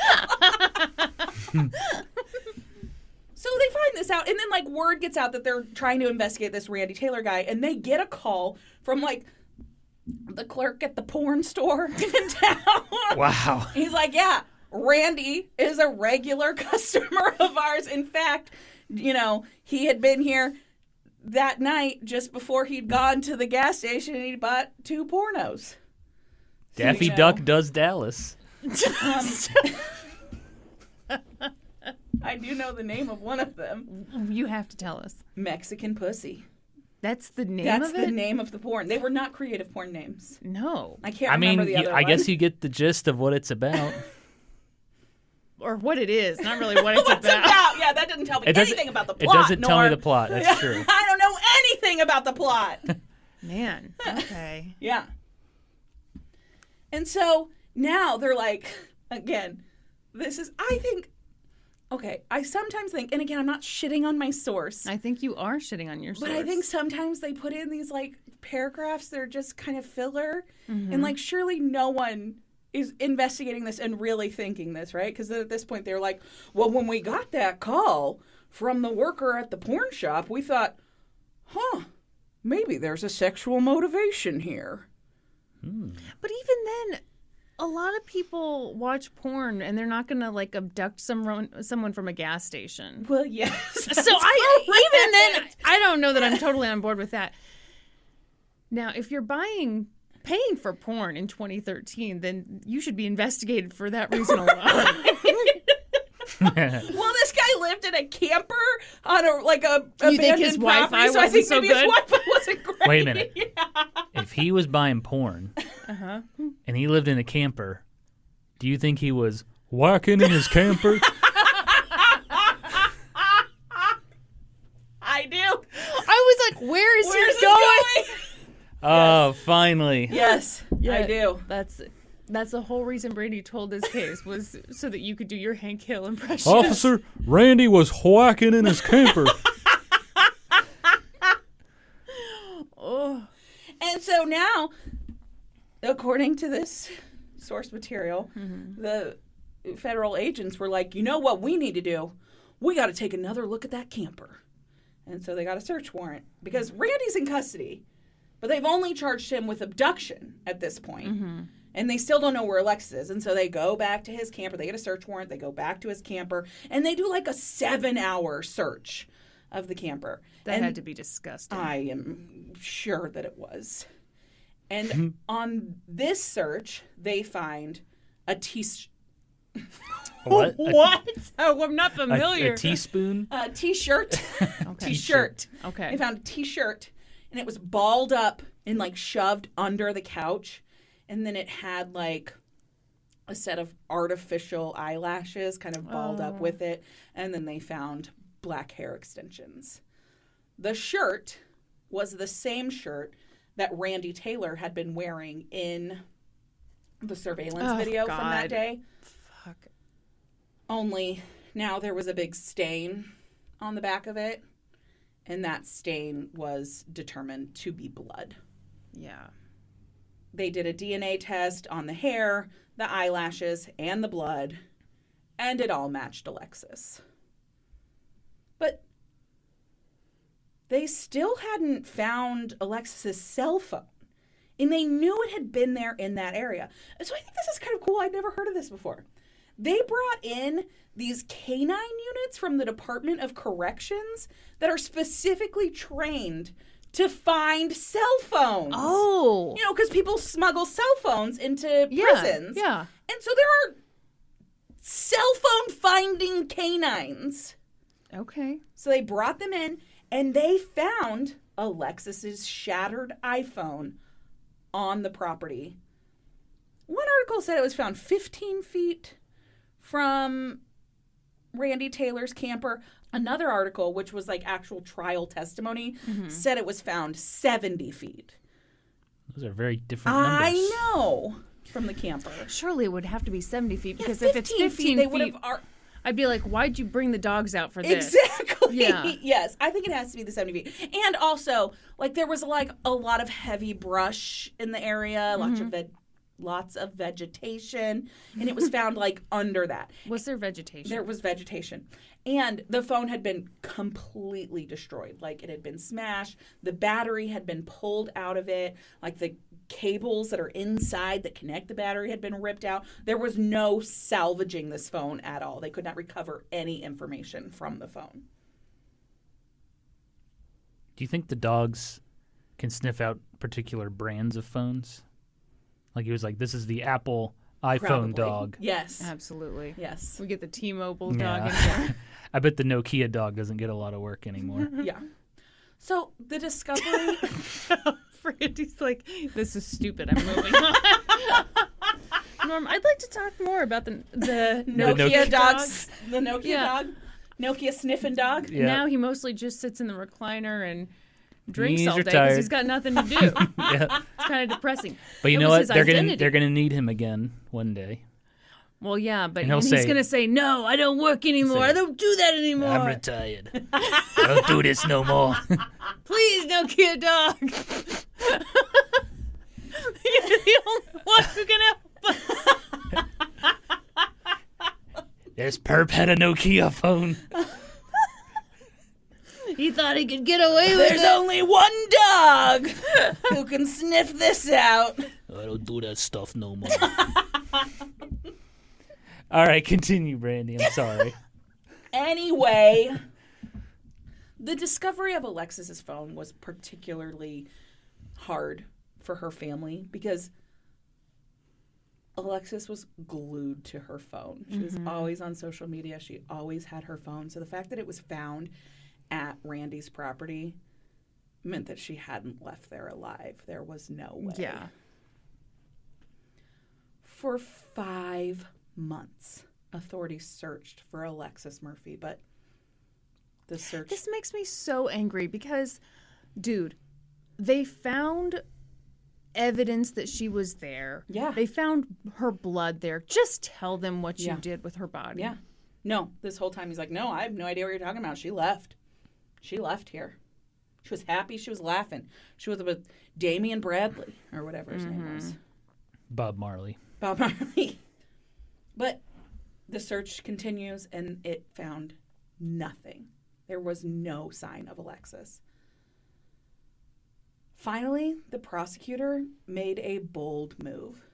So they find this out, and then, like, word gets out that they're trying to investigate this Randy Taylor guy, and they get a call from, like, the clerk at the porn store in town. Wow. He's like, yeah, Randy is a regular customer of ours. In fact, you know, he had been here that night just before he'd gone to the gas station and he bought 2 pornos. Daffy Duck does Dallas. I do know the name of one of them. You have to tell us. Mexican Pussy. That's the name That's of it? the name of the porn. They were not creative porn names. No. I can't remember the other one. I guess you get the gist of what it's about. Or what it is, not really what it's What's about. Yeah, that doesn't tell me anything about the plot. It doesn't tell me Norm. the plot. That's true. I don't know anything about the plot. Man, okay. Yeah. And so now they're like, again, this is, I think, okay, I sometimes think, and again, I'm not shitting on my source. I think you are shitting on your source. But I think sometimes they put in these, like, paragraphs that are just kind of filler. And, like, surely no one is investigating this and really thinking this, right? Because at this point, they're like, well, when we got that call from the worker at the porn shop, we thought, maybe there's a sexual motivation here. But even then, a lot of people watch porn and they're not going to, like, abduct someone from a gas station. Well, yes. So even then, I don't know that I'm totally on board with that. Now, if you're paying for porn in 2013, then you should be investigated for that reason alone. Well, this guy lived in a camper on a You think his abandoned Wi-Fi property, so I think wasn't so maybe his good? Wi-Fi wasn't great. Wait a minute. Yeah. If he was buying porn and he lived in a camper, do you think he was whacking in his camper? I do. I was like, where's Where's he this going? Oh, finally. Yes, I do. That's the whole reason Brady told this case was so that you could do your Hank Hill impression. Officer, Randy was whacking in his camper. Oh. And so now, according to this source material, the federal agents were like, you know what we need to do? We got to take another look at that camper. And so they got a search warrant because Randy's in custody, but they've only charged him with abduction at this point. Mm-hmm. And they still don't know where Alexis is. And so they go back to his camper. They get a search warrant. They go back to his camper. And they do like a 7-hour search of the camper. That had to be disgusting. I am sure that it was. And on this search, they find a What? What? Oh, I'm not familiar. A teaspoon? A t-shirt. Okay. T-shirt. Okay. They found a t-shirt, and it was balled up and like shoved under the couch. And then it had like a set of artificial eyelashes kind of balled up with it. And then they found black hair extensions. The shirt was the same shirt that Randy Taylor had been wearing in the surveillance video from that day. Fuck. Only now there was a big stain on the back of it. And that stain was determined to be blood. Yeah. They did a DNA test on the hair, the eyelashes, and the blood, and it all matched Alexis. But they still hadn't found Alexis's cell phone, and they knew it had been there in that area. So I think this is kind of cool. I'd never heard of this before. They brought in these canine units from the Department of Corrections that are specifically trained to find cell phones. Oh. You know, because people smuggle cell phones into prisons. Yeah. And so there are cell phone finding canines. Okay. So they brought them in and they found Alexis's shattered iPhone on the property. One article said it was found 15 feet from Randy Taylor's camper. Another article, which was like actual trial testimony, said it was found 70 feet. Those are very different numbers. I know. From the camper. Surely it would have to be 70 feet because Yeah, if it's 15 feet, they would have. I'd be like, why'd you bring the dogs out for this? Exactly. Yeah. Yes, I think it has to be the 70 feet. And also, like there was like a lot of heavy brush in the area, lots of vegetation, and it was found like under that. Was there vegetation? There was vegetation. And the phone had been completely destroyed. Like it had been smashed. The battery had been pulled out of it. Like the cables that are inside that connect the battery had been ripped out. There was no salvaging this phone at all. They could not recover any information from the phone. Do you think the dogs can sniff out particular brands of phones? Like he was like, this is the Apple iPhone Probably. dog. Yes. Absolutely. Yes. We get the T-Mobile dog in Yeah. there. I bet the Nokia dog doesn't get a lot of work anymore. Yeah. So the discovery... Randy's like, this is stupid. I'm moving on. Norm, I'd like to talk more about the Nokia Nokia dogs. The Nokia Yeah. dog. Nokia sniffing dog. Yeah. Now he mostly just sits in the recliner and drinks He's all day because retired. he's got nothing to do. Yeah. It's kind of depressing. But you That know was what? his They're identity. gonna need him again one day. Well, yeah, but And he'll he's say- going to say, no, I don't work anymore. say, I don't do that anymore. I'm retired. I don't do this no more. Please, Nokia dog. You're the only one who can help us. This perp had a Nokia phone. He thought he could get away with There's it. only one dog who can sniff this out. I don't do that stuff no more. All right, continue, Brandy. I'm sorry. Anyway, the discovery of Alexis's phone was particularly hard for her family because Alexis was glued to her phone. She was always on social media. She always had her phone. So the fact that it was found at Randy's property meant that she hadn't left there alive. There was no way. Yeah. For 5 months, authorities searched for Alexis Murphy, but the search... This makes me so angry because, dude, they found evidence that she was there. Yeah. They found her blood there. Just tell them what you Yeah. did with her body. Yeah. No, this whole time he's like, no, I have no idea what you're talking about. She left. She left here. She was happy. She was laughing. She was with Damian Bradley or whatever his name was. Bob Marley. Bob Marley. But the search continues and it found nothing. There was no sign of Alexis. Finally, the prosecutor made a bold move.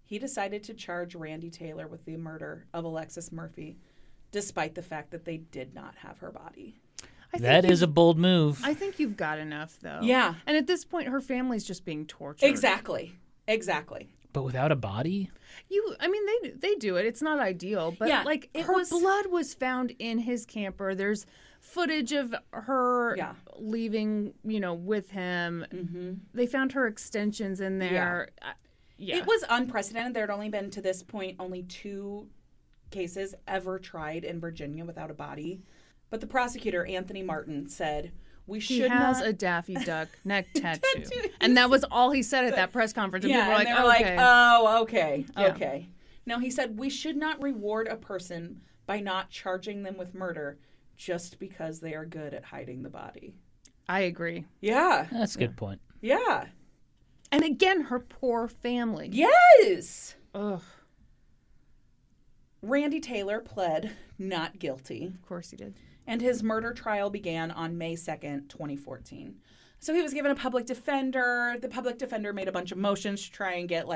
He decided to charge Randy Taylor with the murder of Alexis Murphy, despite the fact that they did not have her body. That is a bold move. I think you've got enough, though. Yeah. And at this point, her family's just being tortured. Exactly. But without a body? They do it. It's not ideal, but Yeah, her blood was found in his camper. There's footage of her leaving, with him. Mm-hmm. They found her extensions in there. Yeah. It was unprecedented. There had only been, to this point, only 2 cases ever tried in Virginia without a body. But the prosecutor, Anthony Martin, said, He has a Daffy Duck neck tattoo. And that was all he said at that press conference. And people were like, they were okay. oh, okay, Yeah. okay. No, he said, we should not reward a person by not charging them with murder just because they are good at hiding the body. I agree. Yeah. That's a good point. Yeah. And again, her poor family. Yes. Ugh. Randy Taylor pled not guilty. Of course he did. And his murder trial began on May 2nd, 2014. So he was given a public defender. The public defender made a bunch of motions to try and get,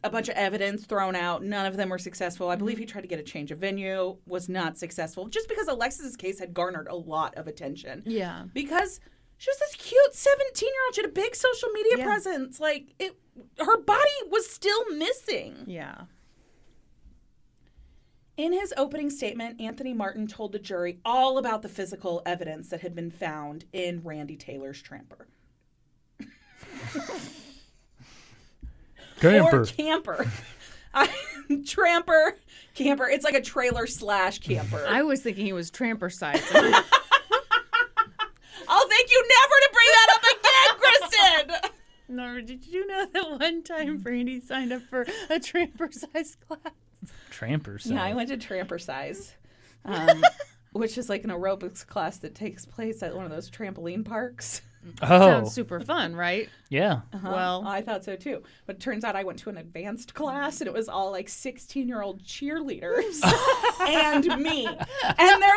a bunch of evidence thrown out. None of them were successful. I believe he tried to get a change of venue, was not successful, just because Alexis's case had garnered a lot of attention. Yeah. Because she was this cute 17-year-old. She had a big social media presence. Her body was still missing. Yeah. In his opening statement, Anthony Martin told the jury all about the physical evidence that had been found in Randy Taylor's tramper. Camper. Or camper. Tramper, camper. It's like a trailer / camper. I was thinking he was tramper size. I'll thank you never to bring that up again, Kristen. No, did you know that one time Brandy signed up for a tramper size class? Tramper size. Yeah, I went to tramper size, which is like an aerobics class that takes place at one of those trampoline parks. Oh. Sounds super fun, right? Yeah. Well, I thought so too. But it turns out I went to an advanced class and it was all 16-year-old cheerleaders and me. And they're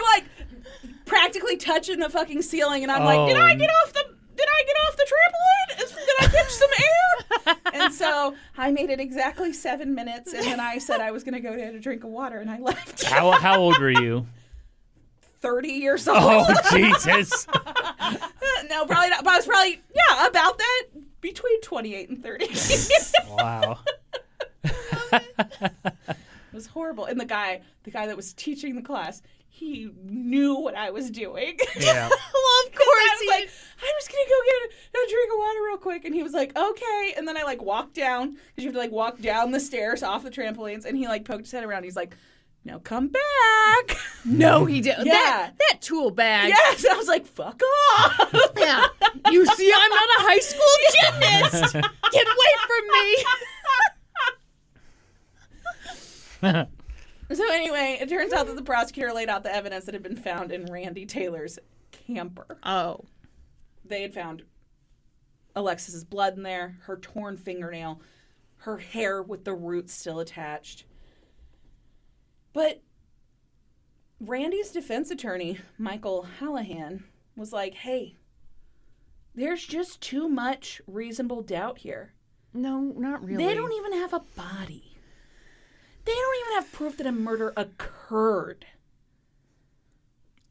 practically touching the fucking ceiling and I'm like, did I get off the trampoline? Did I catch some air? And so I made it exactly 7 minutes and then I said I was going to go get a drink of water and I left. How old were you? 30 years old. Oh, Jesus. No, probably not. But I was probably, about that, between 28 and 30. Wow. It was horrible. And the guy that was teaching the class, he knew what I was doing. Yeah. well, of course. I was like, I'm just going to go get a drink of water real quick. And he was like, okay. And then I walked down, because you have to walk down the stairs off the trampolines. And he poked his head around. He's like, now come back. No, he didn't. Yeah. That tool bag. Yes. I was like, fuck off. Yeah. You see, I'm not a high school gymnast. Get away from me. So anyway, it turns out that the prosecutor laid out the evidence that had been found in Randy Taylor's camper. Oh. They had found Alexis's blood in there, her torn fingernail, her hair with the roots still attached. But Randy's defense attorney, Michael Hallahan, was like, hey, there's just too much reasonable doubt here. No, not really. They don't even have a body. They don't even have proof that a murder occurred.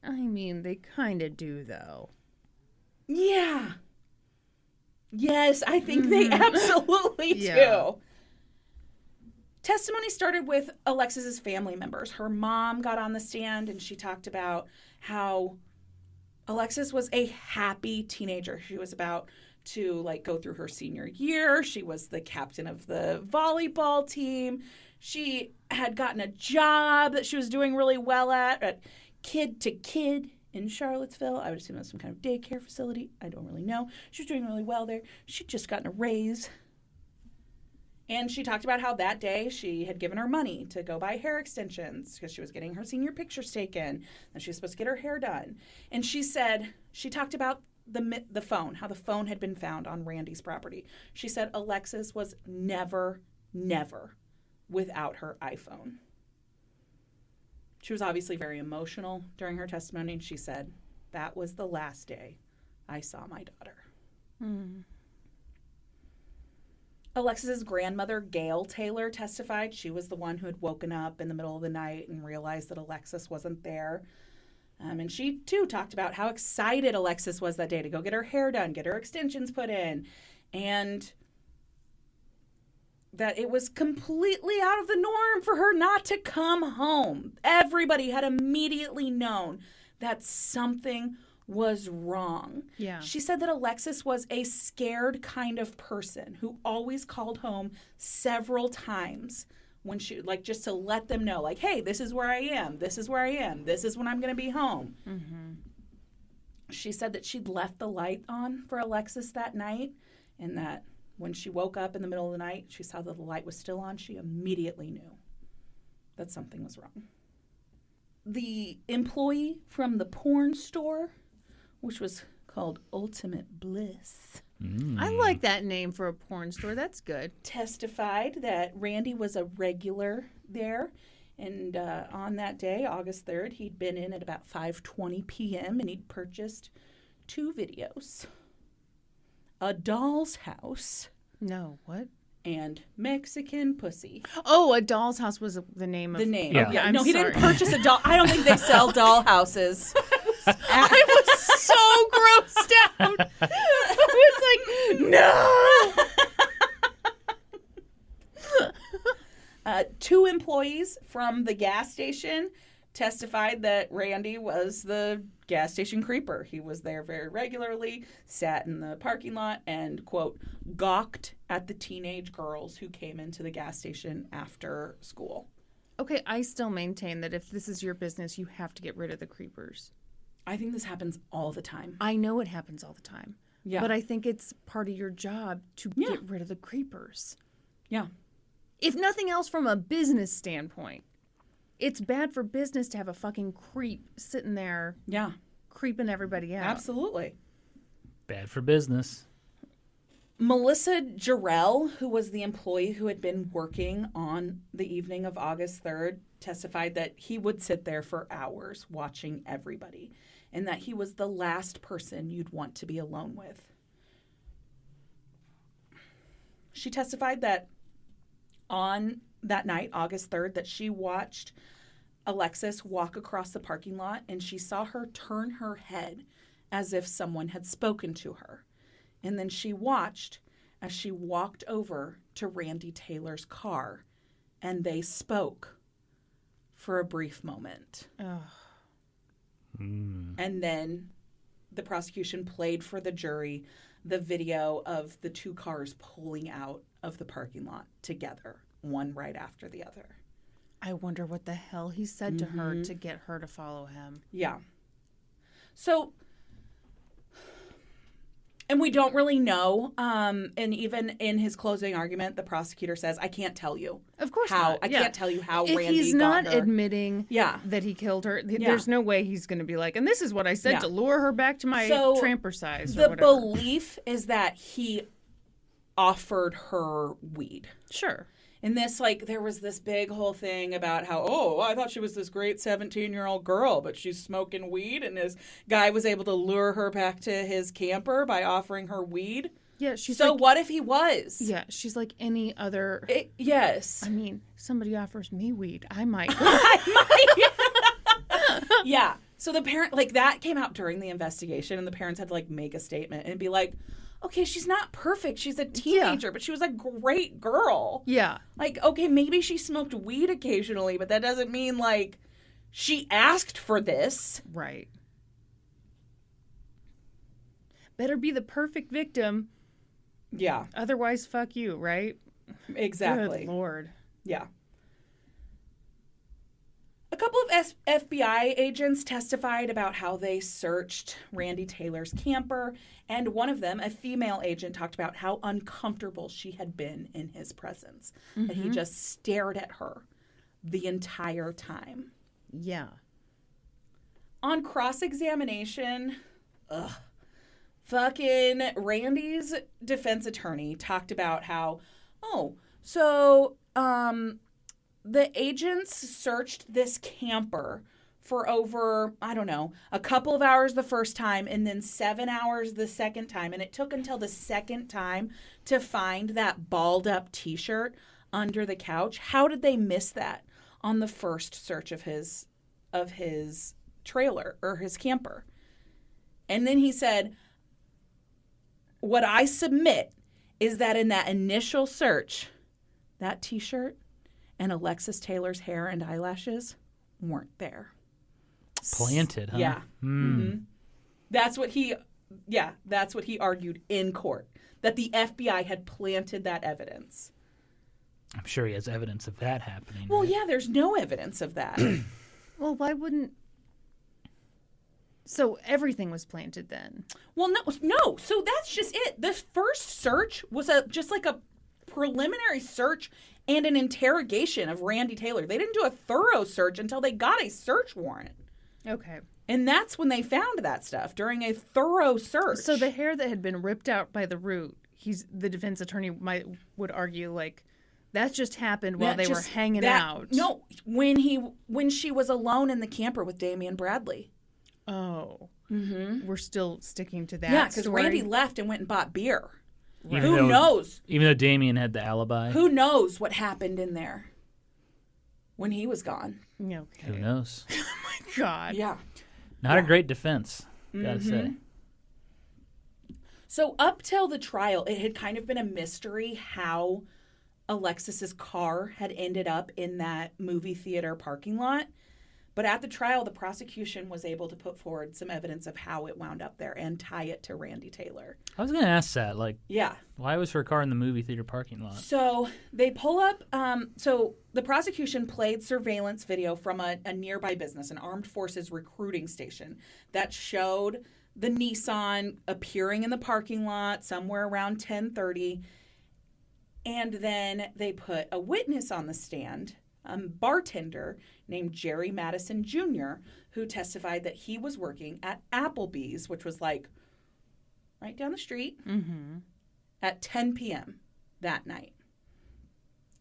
I mean, they kind of do, though. Yeah. Yes, I think they absolutely do. Testimony started with Alexis's family members. Her mom got on the stand and she talked about how Alexis was a happy teenager. She was about to go through her senior year. She was the captain of the volleyball team. She had gotten a job that she was doing really well at Kid to Kid in Charlottesville. I would assume that's some kind of daycare facility. I don't really know. She was doing really well there. She'd just gotten a raise. And she talked about how that day she had given her money to go buy hair extensions because she was getting her senior pictures taken and she was supposed to get her hair done. And she said, she talked about the phone, how the phone had been found on Randy's property. She said Alexis was never without her iPhone. She was obviously very emotional during her testimony, and she said, "That was the last day I saw my daughter." Alexis's grandmother, Gail Taylor, testified. She was the one who had woken up in the middle of the night and realized that Alexis wasn't there. And she, too, talked about how excited Alexis was that day to go get her hair done, get her extensions put in, and that it was completely out of the norm for her not to come home. Everybody had immediately known that something was wrong. Yeah. She said that Alexis was a scared kind of person who always called home several times when she, like, just to let them know, like, hey, this is where I am. This is where I am. This is when I'm going to be home. Mm-hmm. She said that she'd left the light on for Alexis that night, and that when she woke up in the middle of the night, she saw that the light was still on. She immediately knew that something was wrong. The employee from the porn store, which was called Ultimate Bliss, I like that name for a porn store. That's good. testified that Randy was a regular there. And on that day, August 3rd, he'd been in at about 5:20 p.m. and he'd purchased 2 videos. A Doll's House No, what? and Mexican Pussy. Oh, a doll's house was the name of The name. Yeah. Okay, I'm no, he sorry. didn't purchase a doll. I don't think they sell doll houses. I was so grossed out. I was like, no. 2 employees from the gas station testified that Randy was the gas station creeper. He was there very regularly, sat in the parking lot, and, quote, gawked at the teenage girls who came into the gas station after school. Okay, I still maintain that if this is your business, you have to get rid of the creepers. I think this happens all the time. I know it happens all the time. Yeah. But I think it's part of your job to Yeah. get rid of the creepers. Yeah. If nothing else from a business standpoint, it's bad for business to have a fucking creep sitting there Yeah. creeping everybody out. Absolutely. Bad for business. Melissa Jarrell, who was the employee who had been working on the evening of August 3rd, testified that he would sit there for hours watching everybody and that he was the last person you'd want to be alone with. She testified that on that night, August 3rd, that she watched Alexis walk across the parking lot and she saw her turn her head as if someone had spoken to her. And then she watched as she walked over to Randy Taylor's car and they spoke for a brief moment. Ugh. And then the prosecution played for the jury the video of the 2 cars pulling out of the parking lot together, one right after the other. I wonder what the hell he said to her to get her to follow him. Yeah. So, and we don't really know. And even in his closing argument, the prosecutor says, I can't tell you. Of course how. not. I Yeah. can't tell you how If Randy he's got not her. admitting Yeah. that he killed her, there's no way he's going to be like, and this is what I said Yeah. to lure her back to my So, tramper size or The whatever. belief is that he offered her weed. Sure. And this, like, there was this big whole thing about how, oh, I thought she was this great 17-year-old girl, but she's smoking weed. And this guy was able to lure her back to his camper by offering her weed. Yeah, she's So like, what if he was? yeah, she's like any other. Yes. I mean, somebody offers me weed, I might. Yeah. So the parent, like, that came out during the investigation, and the parents had to, like, make a statement and be like, okay, she's not perfect. She's a teenager, but she was a great girl. Yeah. Like, okay, maybe she smoked weed occasionally, but that doesn't mean, like, she asked for this. Right. Better be the perfect victim. Yeah, Otherwise, fuck you, right? exactly. Good Lord. Yeah. A couple of FBI agents testified about how they searched Randy Taylor's camper, and one of them, a female agent, talked about how uncomfortable she had been in his presence, that he just stared at her the entire time. Yeah. On cross-examination, fucking Randy's defense attorney talked about how, the agents searched this camper for over, I don't know, a couple of hours the first time and then 7 hours the second time. And it took until the second time to find that balled up T-shirt under the couch. How did they miss that on the first search of his trailer or his camper? And then he said, what I submit is that in that initial search, that T-shirt and Alexis Taylor's hair and eyelashes weren't there. Planted, huh? Yeah. Mm-hmm. That's what he argued in court, that the FBI had planted that evidence. I'm sure he has evidence of that happening. Well, right? yeah, there's no evidence of that. Well, why wouldn't... So everything was planted then? Well, no. So that's just it. The first search was just like a preliminary search and an interrogation of Randy Taylor. They didn't do a thorough search until they got a search warrant. Okay. And that's when they found that stuff, during a thorough search. So the hair that had been ripped out by the root, the defense attorney would argue, like, that just happened while they were hanging out. No, when she was alone in the camper with Damian Bradley. Oh. Mm-hmm. We're still sticking to that. Yeah, because Randy left and went and bought beer. Right. Who knows? Even though Damien had the alibi. Who knows what happened in there when he was gone? Okay. Who knows? Oh my God. Yeah. Not a great defense, gotta say. So up till the trial, it had kind of been a mystery how Alexis's car had ended up in that movie theater parking lot. But at the trial, the prosecution was able to put forward some evidence of how it wound up there and tie it to Randy Taylor. I was going to ask that. Yeah. Why was her car in the movie theater parking lot? So they pull up, so the prosecution played surveillance video from a nearby business, an armed forces recruiting station, that showed the Nissan appearing in the parking lot somewhere around 10:30. And then they put a witness on the stand, a bartender named Jerry Madison Jr., who testified that he was working at Applebee's, which was like right down the street, at 10 p.m. that night.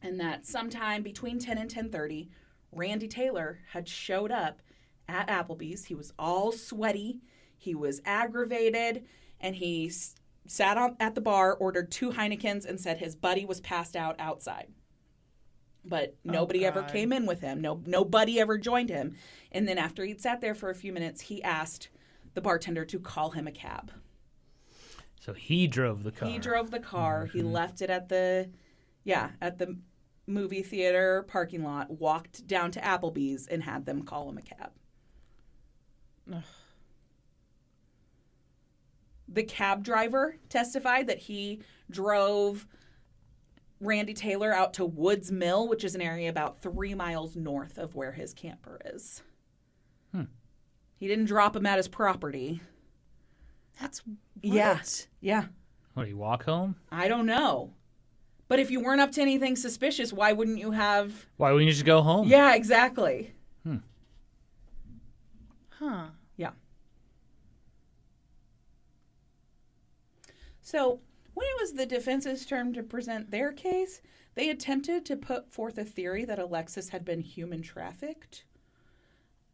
And that sometime between 10 and 10:30, Randy Taylor had showed up at Applebee's. He was all sweaty. He was aggravated, and he sat at the bar, ordered 2 Heinekens, and said his buddy was passed out outside. But nobody ever came in with him. Nobody ever joined him. And then after he'd sat there for a few minutes, he asked the bartender to call him a cab. So he drove the car. He drove the car. He left it at the movie theater parking lot, walked down to Applebee's, and had them call him a cab. Ugh. The cab driver testified that he drove Randy Taylor out to Woods Mill, which is an area about 3 miles north of where his camper is. He didn't drop him at his property. That's what? Yeah. What, did he walk home? I don't know. But if you weren't up to anything suspicious, why wouldn't you have... Why wouldn't you just go home? Yeah, exactly. Huh. Yeah. So when it was the defense's turn to present their case, they attempted to put forth a theory that Alexis had been human trafficked.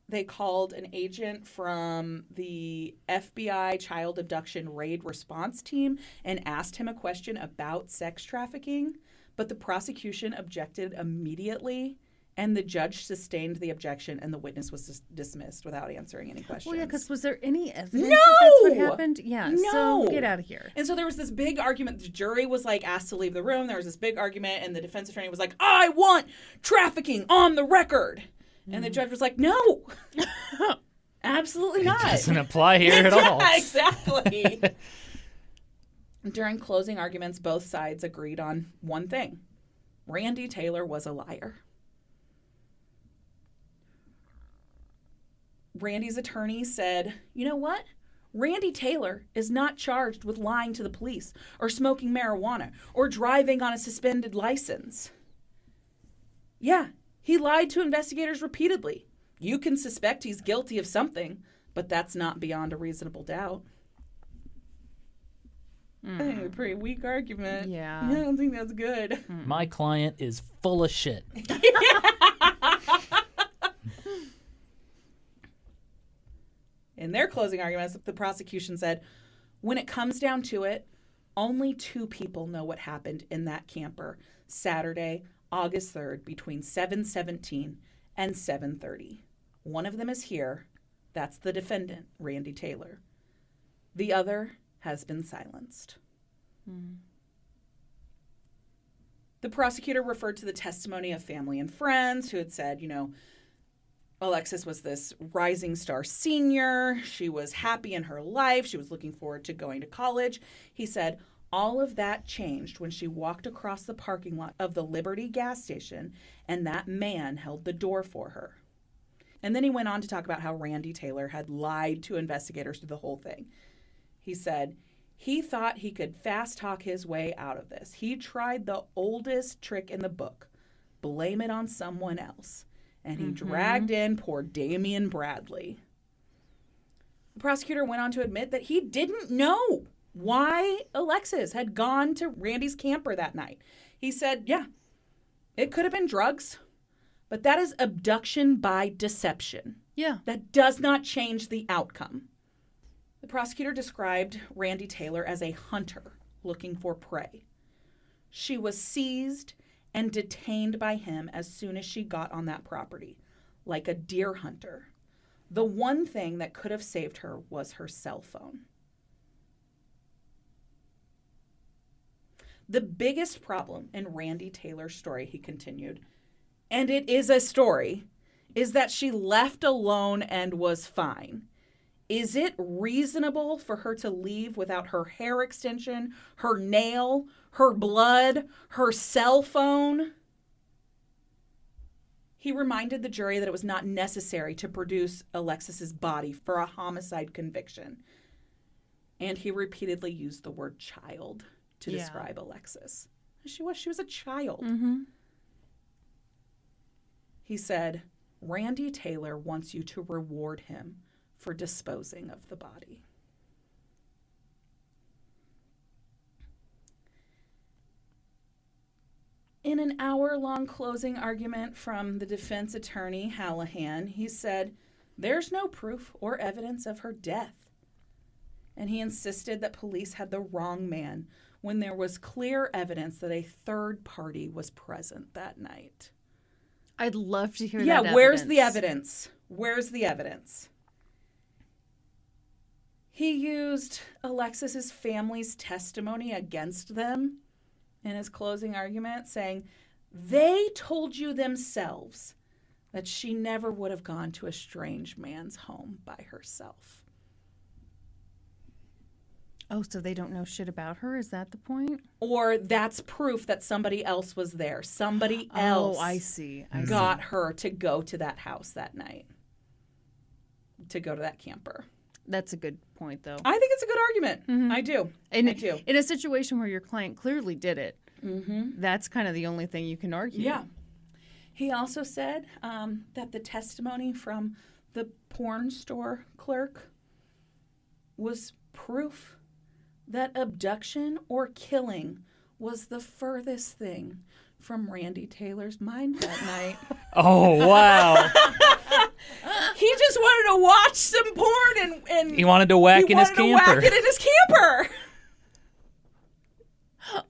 They called an agent from the FBI child abduction raid response team and asked him a question about sex trafficking, but the prosecution objected immediately, and the judge sustained the objection, and the witness was dismissed without answering any questions. Well, yeah, because was there any evidence No! that that's what happened? Yeah, No! So get out of here. And so there was this big argument. The jury was like asked to leave the room. There was this big argument, and the defense attorney was like, I want trafficking on the record. And the judge was like, no, absolutely not. It doesn't apply here at all. Yeah, exactly. During closing arguments, both sides agreed on one thing. Randy Taylor was a liar. Randy's attorney said, you know what? Randy Taylor is not charged with lying to the police or smoking marijuana or driving on a suspended license. Yeah, he lied to investigators repeatedly. You can suspect he's guilty of something, but that's not beyond a reasonable doubt. I think it's a pretty weak argument. Yeah. I don't think that's good. My client is full of shit. In their closing arguments, the prosecution said, when it comes down to it, only 2 people know what happened in that camper Saturday, August 3rd, between 7:17 and 7:30. One of them is here. That's the defendant, Randy Taylor. The other has been silenced. The prosecutor referred to the testimony of family and friends who had said, Alexis was this rising star senior. She was happy in her life. She was looking forward to going to college. He said, all of that changed when she walked across the parking lot of the Liberty gas station and that man held the door for her. And then he went on to talk about how Randy Taylor had lied to investigators through the whole thing. He said he thought he could fast talk his way out of this. He tried the oldest trick in the book, blame it on someone else. And he dragged in poor Damian Bradley. The prosecutor went on to admit that he didn't know why Alexis had gone to Randy's camper that night. He said, yeah, it could have been drugs, but that is abduction by deception. Yeah. That does not change the outcome. The prosecutor described Randy Taylor as a hunter looking for prey. She was seized and detained by him as soon as she got on that property, like a deer hunter. The one thing that could have saved her was her cell phone. The biggest problem in Randy Taylor's story, he continued, and it is a story, is that she left alone and was fine. Is it reasonable for her to leave without her hair extension, her nail, her blood, her cell phone? He reminded the jury that it was not necessary to produce Alexis's body for a homicide conviction. And he repeatedly used the word child to describe Alexis. She was a child. He said, Randy Taylor wants you to reward him for disposing of the body. In an hour-long closing argument from the defense attorney, Hallahan, he said, there's no proof or evidence of her death. And he insisted that police had the wrong man when there was clear evidence that a third party was present that night. I'd love to hear that Yeah, evidence. where's the evidence? Where's the evidence? He used Alexis's family's testimony against them in his closing argument, saying, they told you themselves that she never would have gone to a strange man's home by herself. Oh, so they don't know shit about her? Is that the point? Or that's proof that somebody else was there. Somebody else I see. got her to go to that house that night, to go to that camper. That's a good point, though. I think it's a good argument. I do. I do. In a situation where your client clearly did it, that's kind of the only thing you can argue. Yeah. He also said that the testimony from the porn store clerk was proof that abduction or killing was the furthest thing from Randy Taylor's mind that night. Oh, wow. He just wanted to watch some porn and He wanted to whack in his camper. Whack it in his camper.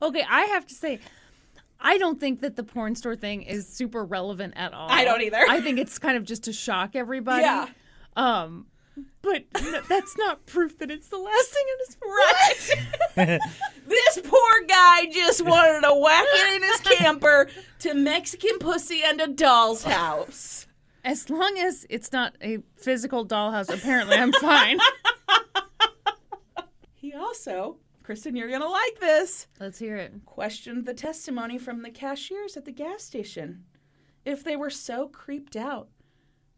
Okay, I have to say, I don't think that the porn store thing is super relevant at all. I don't either. I think it's kind of just to shock everybody. Yeah. But that's not proof that it's the last thing in his Right. This poor guy just wanted to whack it in his camper to Mexican pussy and a doll's house. As long as it's not a physical dollhouse, apparently I'm fine. He also, Kristen, you're going to like this, Let's hear it. questioned the testimony from the cashiers at the gas station. If they were so creeped out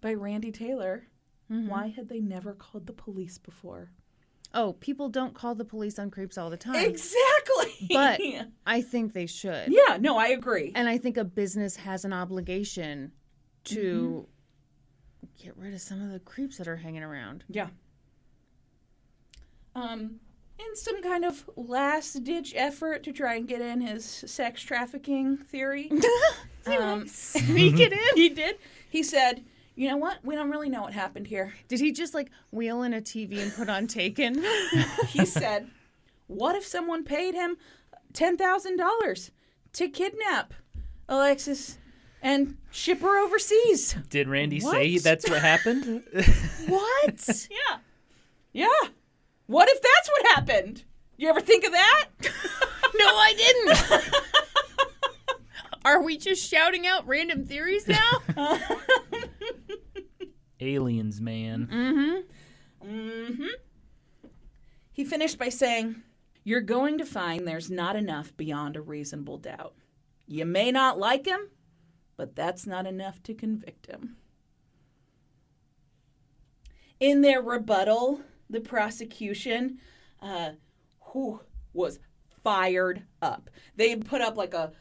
by Randy Taylor, why had they never called the police before? Oh, people don't call the police on creeps all the time. Exactly. But I think they should. Yeah, no, I agree. And I think a business has an obligation to get rid of some of the creeps that are hanging around. Yeah. In some kind of last-ditch effort to try and get in his sex trafficking theory. Sneak it in. He did. He said, You know what? We don't really know what happened here. Did he just like wheel in a TV and put on Taken? He said, what if someone paid him $10,000 to kidnap Alexis and ship her overseas? Did Randy What? say that's what happened? What? Yeah. Yeah. What if that's what happened? You ever think of that? No, I didn't. Are we just shouting out random theories now? Aliens, man. Mm-hmm. Mm-hmm. He finished by saying, you're going to find there's not enough beyond a reasonable doubt. You may not like him, but that's not enough to convict him. In their rebuttal, the prosecution was fired up. They put up like a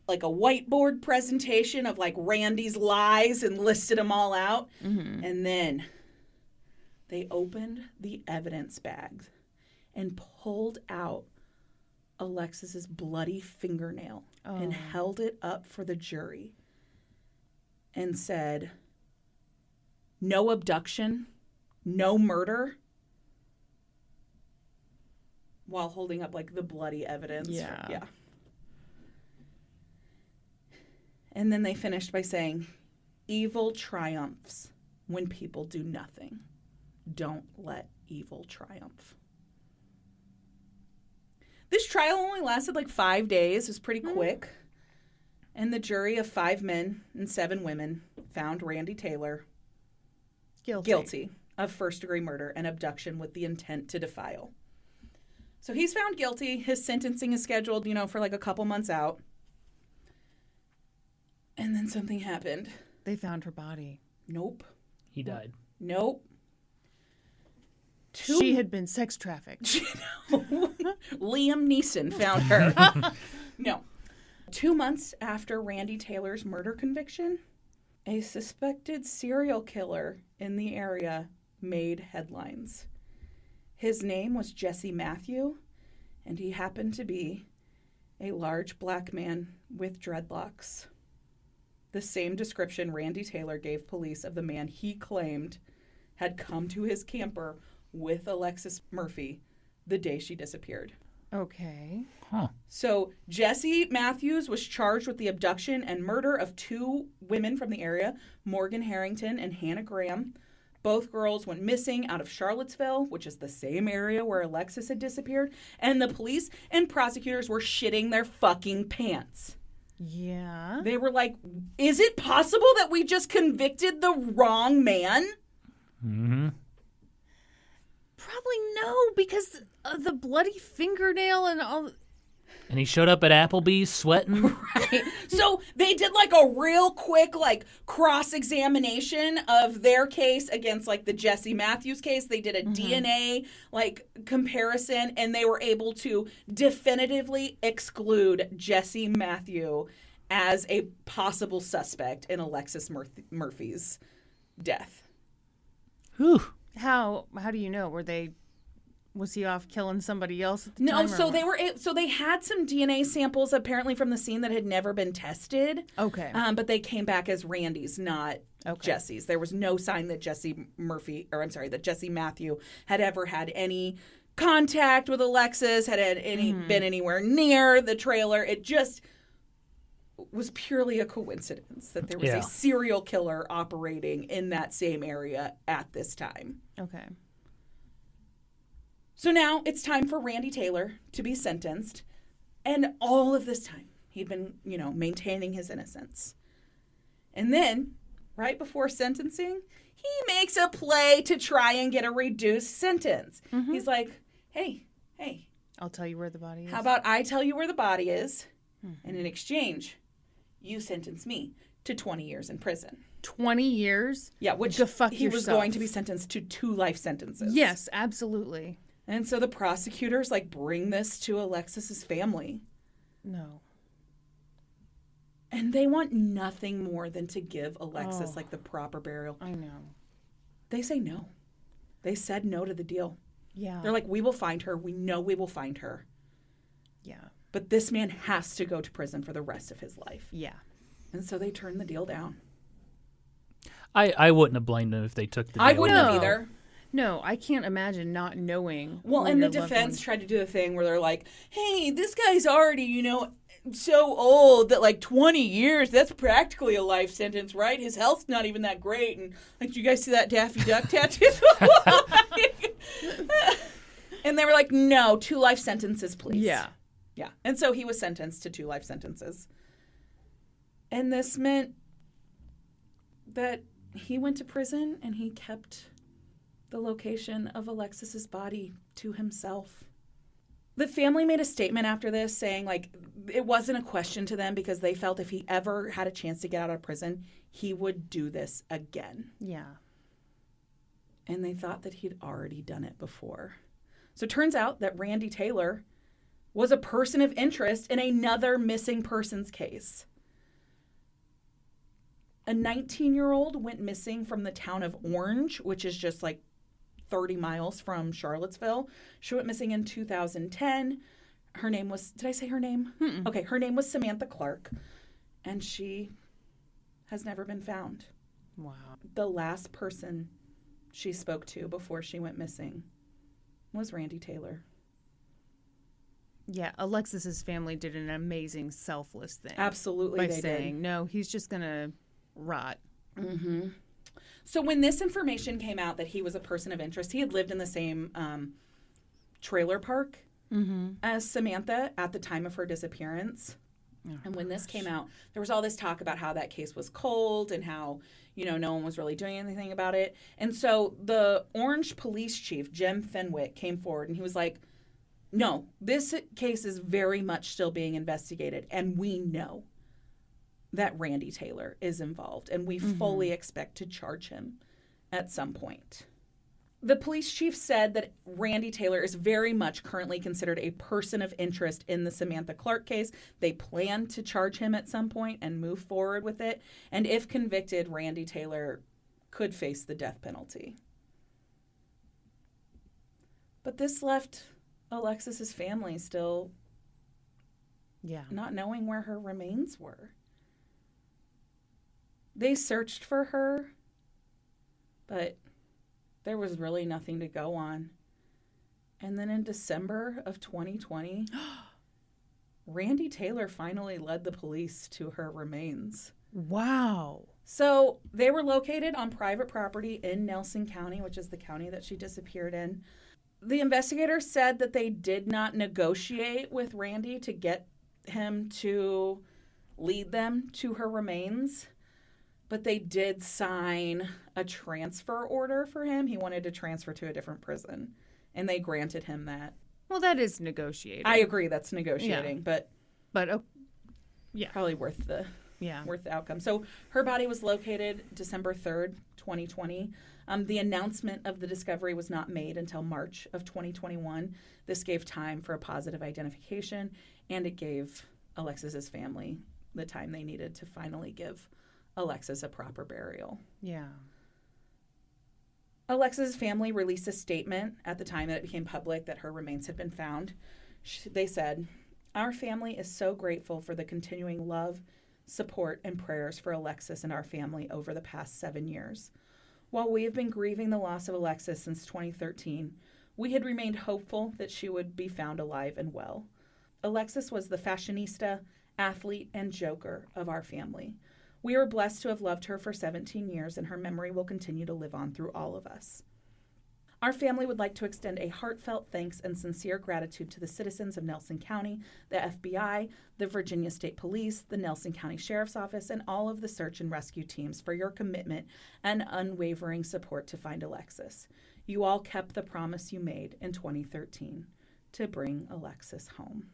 whiteboard presentation of like Randy's lies and listed them all out. Mm-hmm. And then they opened the evidence bags and pulled out Alexis's bloody fingernail and held it up for the jury and said, no abduction, no murder, while holding up like the bloody evidence. Yeah. And then they finished by saying, evil triumphs when people do nothing. Don't let evil triumph. This trial only lasted like 5 days. It was pretty quick. And the jury of 5 men and 7 women found Randy Taylor guilty of first-degree murder and abduction with the intent to defile. So he's found guilty. His sentencing is scheduled, for like a couple months out. And then something happened. They found her body. Nope. He died. Nope. She had been sex trafficked. Liam Neeson found her. No. 2 months after Randy Taylor's murder conviction, a suspected serial killer in the area made headlines. His name was Jesse Matthew, and he happened to be a large black man with dreadlocks. The same description Randy Taylor gave police of the man he claimed had come to his camper with Alexis Murphy the day she disappeared. Okay. Huh. So Jesse Matthews was charged with the abduction and murder of 2 women from the area, Morgan Harrington and Hannah Graham. Both girls went missing out of Charlottesville, which is the same area where Alexis had disappeared, and the police and prosecutors were shitting their fucking pants. Yeah. They were like, is it possible that we just convicted the wrong man? Mm-hmm. Probably no, because of the bloody fingernail and all. And he showed up at Applebee's sweating. Right. So they did like a real quick cross-examination of their case against like the Jesse Matthews case. They did a DNA comparison, and they were able to definitively exclude Jesse Matthew as a possible suspect in Alexis Murphy's death. Whew. How do you know? Was he off killing somebody else at the time? No, so they had some DNA samples apparently from the scene that had never been tested. Okay. But they came back as Randy's, not Jesse's. There was no sign that Jesse Matthew had ever had any contact with Alexis, had been anywhere near the trailer. It just was purely a coincidence that there was a serial killer operating in that same area at this time. Okay. So now it's time for Randy Taylor to be sentenced. And all of this time, he'd been, maintaining his innocence. And then, right before sentencing, he makes a play to try and get a reduced sentence. Mm-hmm. He's like, hey. I'll tell you where the body is. How about I tell you where the body is, and in exchange, you sentence me to 20 years in prison. 20 years? Yeah, which he was going to be sentenced to 2 life sentences. Yes, absolutely. And so the prosecutors bring this to Alexis's family. No. And they want nothing more than to give Alexis the proper burial. I know. They say no. They said no to the deal. Yeah. They're like, we will find her. We know we will find her. Yeah. But this man has to go to prison for the rest of his life. Yeah. And so they turned the deal down. I wouldn't have blamed them if they took the deal. I wouldn't have No. either. No, I can't imagine not knowing. Well, where and the your loved defense ones- tried to do a thing where they're like, hey, this guy's already, so old that like 20 years, that's practically a life sentence, right? His health's not even that great. And like, do you guys see that Daffy Duck tattoo? And they were like, no, 2 life sentences, please. Yeah. Yeah. And so he was sentenced to 2 life sentences. And this meant that he went to prison and he kept the location of Alexis's body to himself. The family made a statement after this saying, like, it wasn't a question to them because they felt if he ever had a chance to get out of prison, he would do this again. Yeah. And they thought that he'd already done it before. So it turns out that Randy Taylor was a person of interest in another missing persons case. A 19-year-old went missing from the town of Orange, which is just like 30 miles from Charlottesville. She went missing in 2010. Her name was, did I say her name? Mm-mm. Okay, her name was Samantha Clark. And she has never been found. Wow. The last person she spoke to before she went missing was Randy Taylor. Yeah, Alexis's family did an amazing selfless thing. Absolutely, by they saying, no, he's just going to rot. Mm-hmm. So when this information came out that he was a person of interest, he had lived in the same trailer park as Samantha at the time of her disappearance. Oh, and when this came out, there was all this talk about how that case was cold and how, no one was really doing anything about it. And so the Orange police chief, Jim Fenwick, came forward and he was like, no, this case is very much still being investigated. And we know that Randy Taylor is involved. And we fully expect to charge him at some point. The police chief said that Randy Taylor is very much currently considered a person of interest in the Samantha Clark case. They plan to charge him at some point and move forward with it. And if convicted, Randy Taylor could face the death penalty. But this left Alexis's family still not knowing where her remains were. They searched for her, but there was really nothing to go on. And then in December of 2020, Randy Taylor finally led the police to her remains. Wow. So they were located on private property in Nelson County, which is the county that she disappeared in. The investigators said that they did not negotiate with Randy to get him to lead them to her remains. But they did sign a transfer order for him. He wanted to transfer to a different prison, and they granted him that. Well, that is negotiating. I agree, that's negotiating, but probably worth the outcome. So her body was located December 3rd, 2020. The announcement of the discovery was not made until March of 2021. This gave time for a positive identification, and it gave Alexis's family the time they needed to finally give Alexis a proper burial. Yeah. Alexis's family released a statement at the time that it became public that her remains had been found. They said, "Our family is so grateful for the continuing love, support, and prayers for Alexis and our family over the past 7 years. While we have been grieving the loss of Alexis since 2013, we had remained hopeful that she would be found alive and well. Alexis was the fashionista, athlete, and joker of our family. We are blessed to have loved her for 17 years, and her memory will continue to live on through all of us. Our family would like to extend a heartfelt thanks and sincere gratitude to the citizens of Nelson County, the FBI, the Virginia State Police, the Nelson County Sheriff's Office, and all of the search and rescue teams for your commitment and unwavering support to find Alexis. You all kept the promise you made in 2013 to bring Alexis home."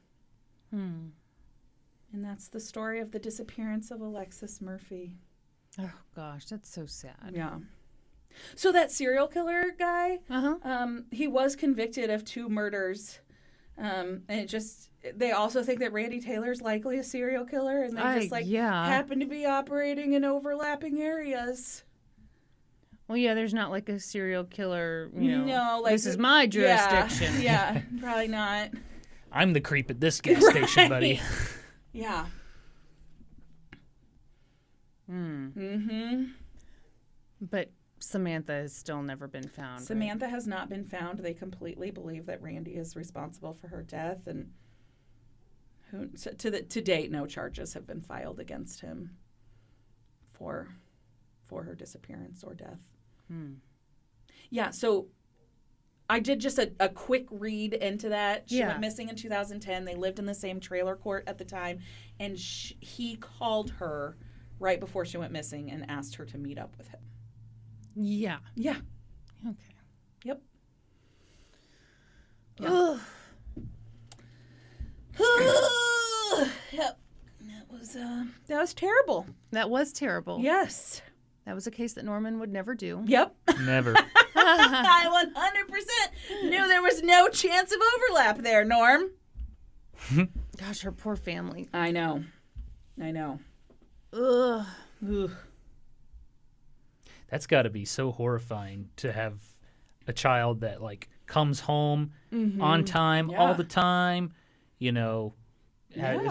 And that's the story of the disappearance of Alexis Murphy. Oh, gosh, that's so sad. Yeah. So that serial killer guy, he was convicted of 2 murders. And they also think that Randy Taylor's likely a serial killer, and they happen to be operating in overlapping areas. Well, yeah, there's not like a serial killer, no, like this is my jurisdiction. Yeah, probably not. I'm the creep at this gas station, buddy. Yeah. But Samantha has still never been found. Samantha has not been found. They completely believe that Randy is responsible for her death, and to date, no charges have been filed against him for her disappearance or death. Yeah, so I did just a quick read into that. She went missing in 2010. They lived in the same trailer court at the time, and he called her right before she went missing and asked her to meet up with him. Yeah. Yeah. Okay. Yep. Ugh. Yep. That was terrible. That was terrible. Yes. That was a case that Norman would never do. Never. I 100% knew there was no chance of overlap there, Norm. Gosh, her poor family. I know. Ugh. That's got to be so horrifying to have a child that like comes home on time all the time, has a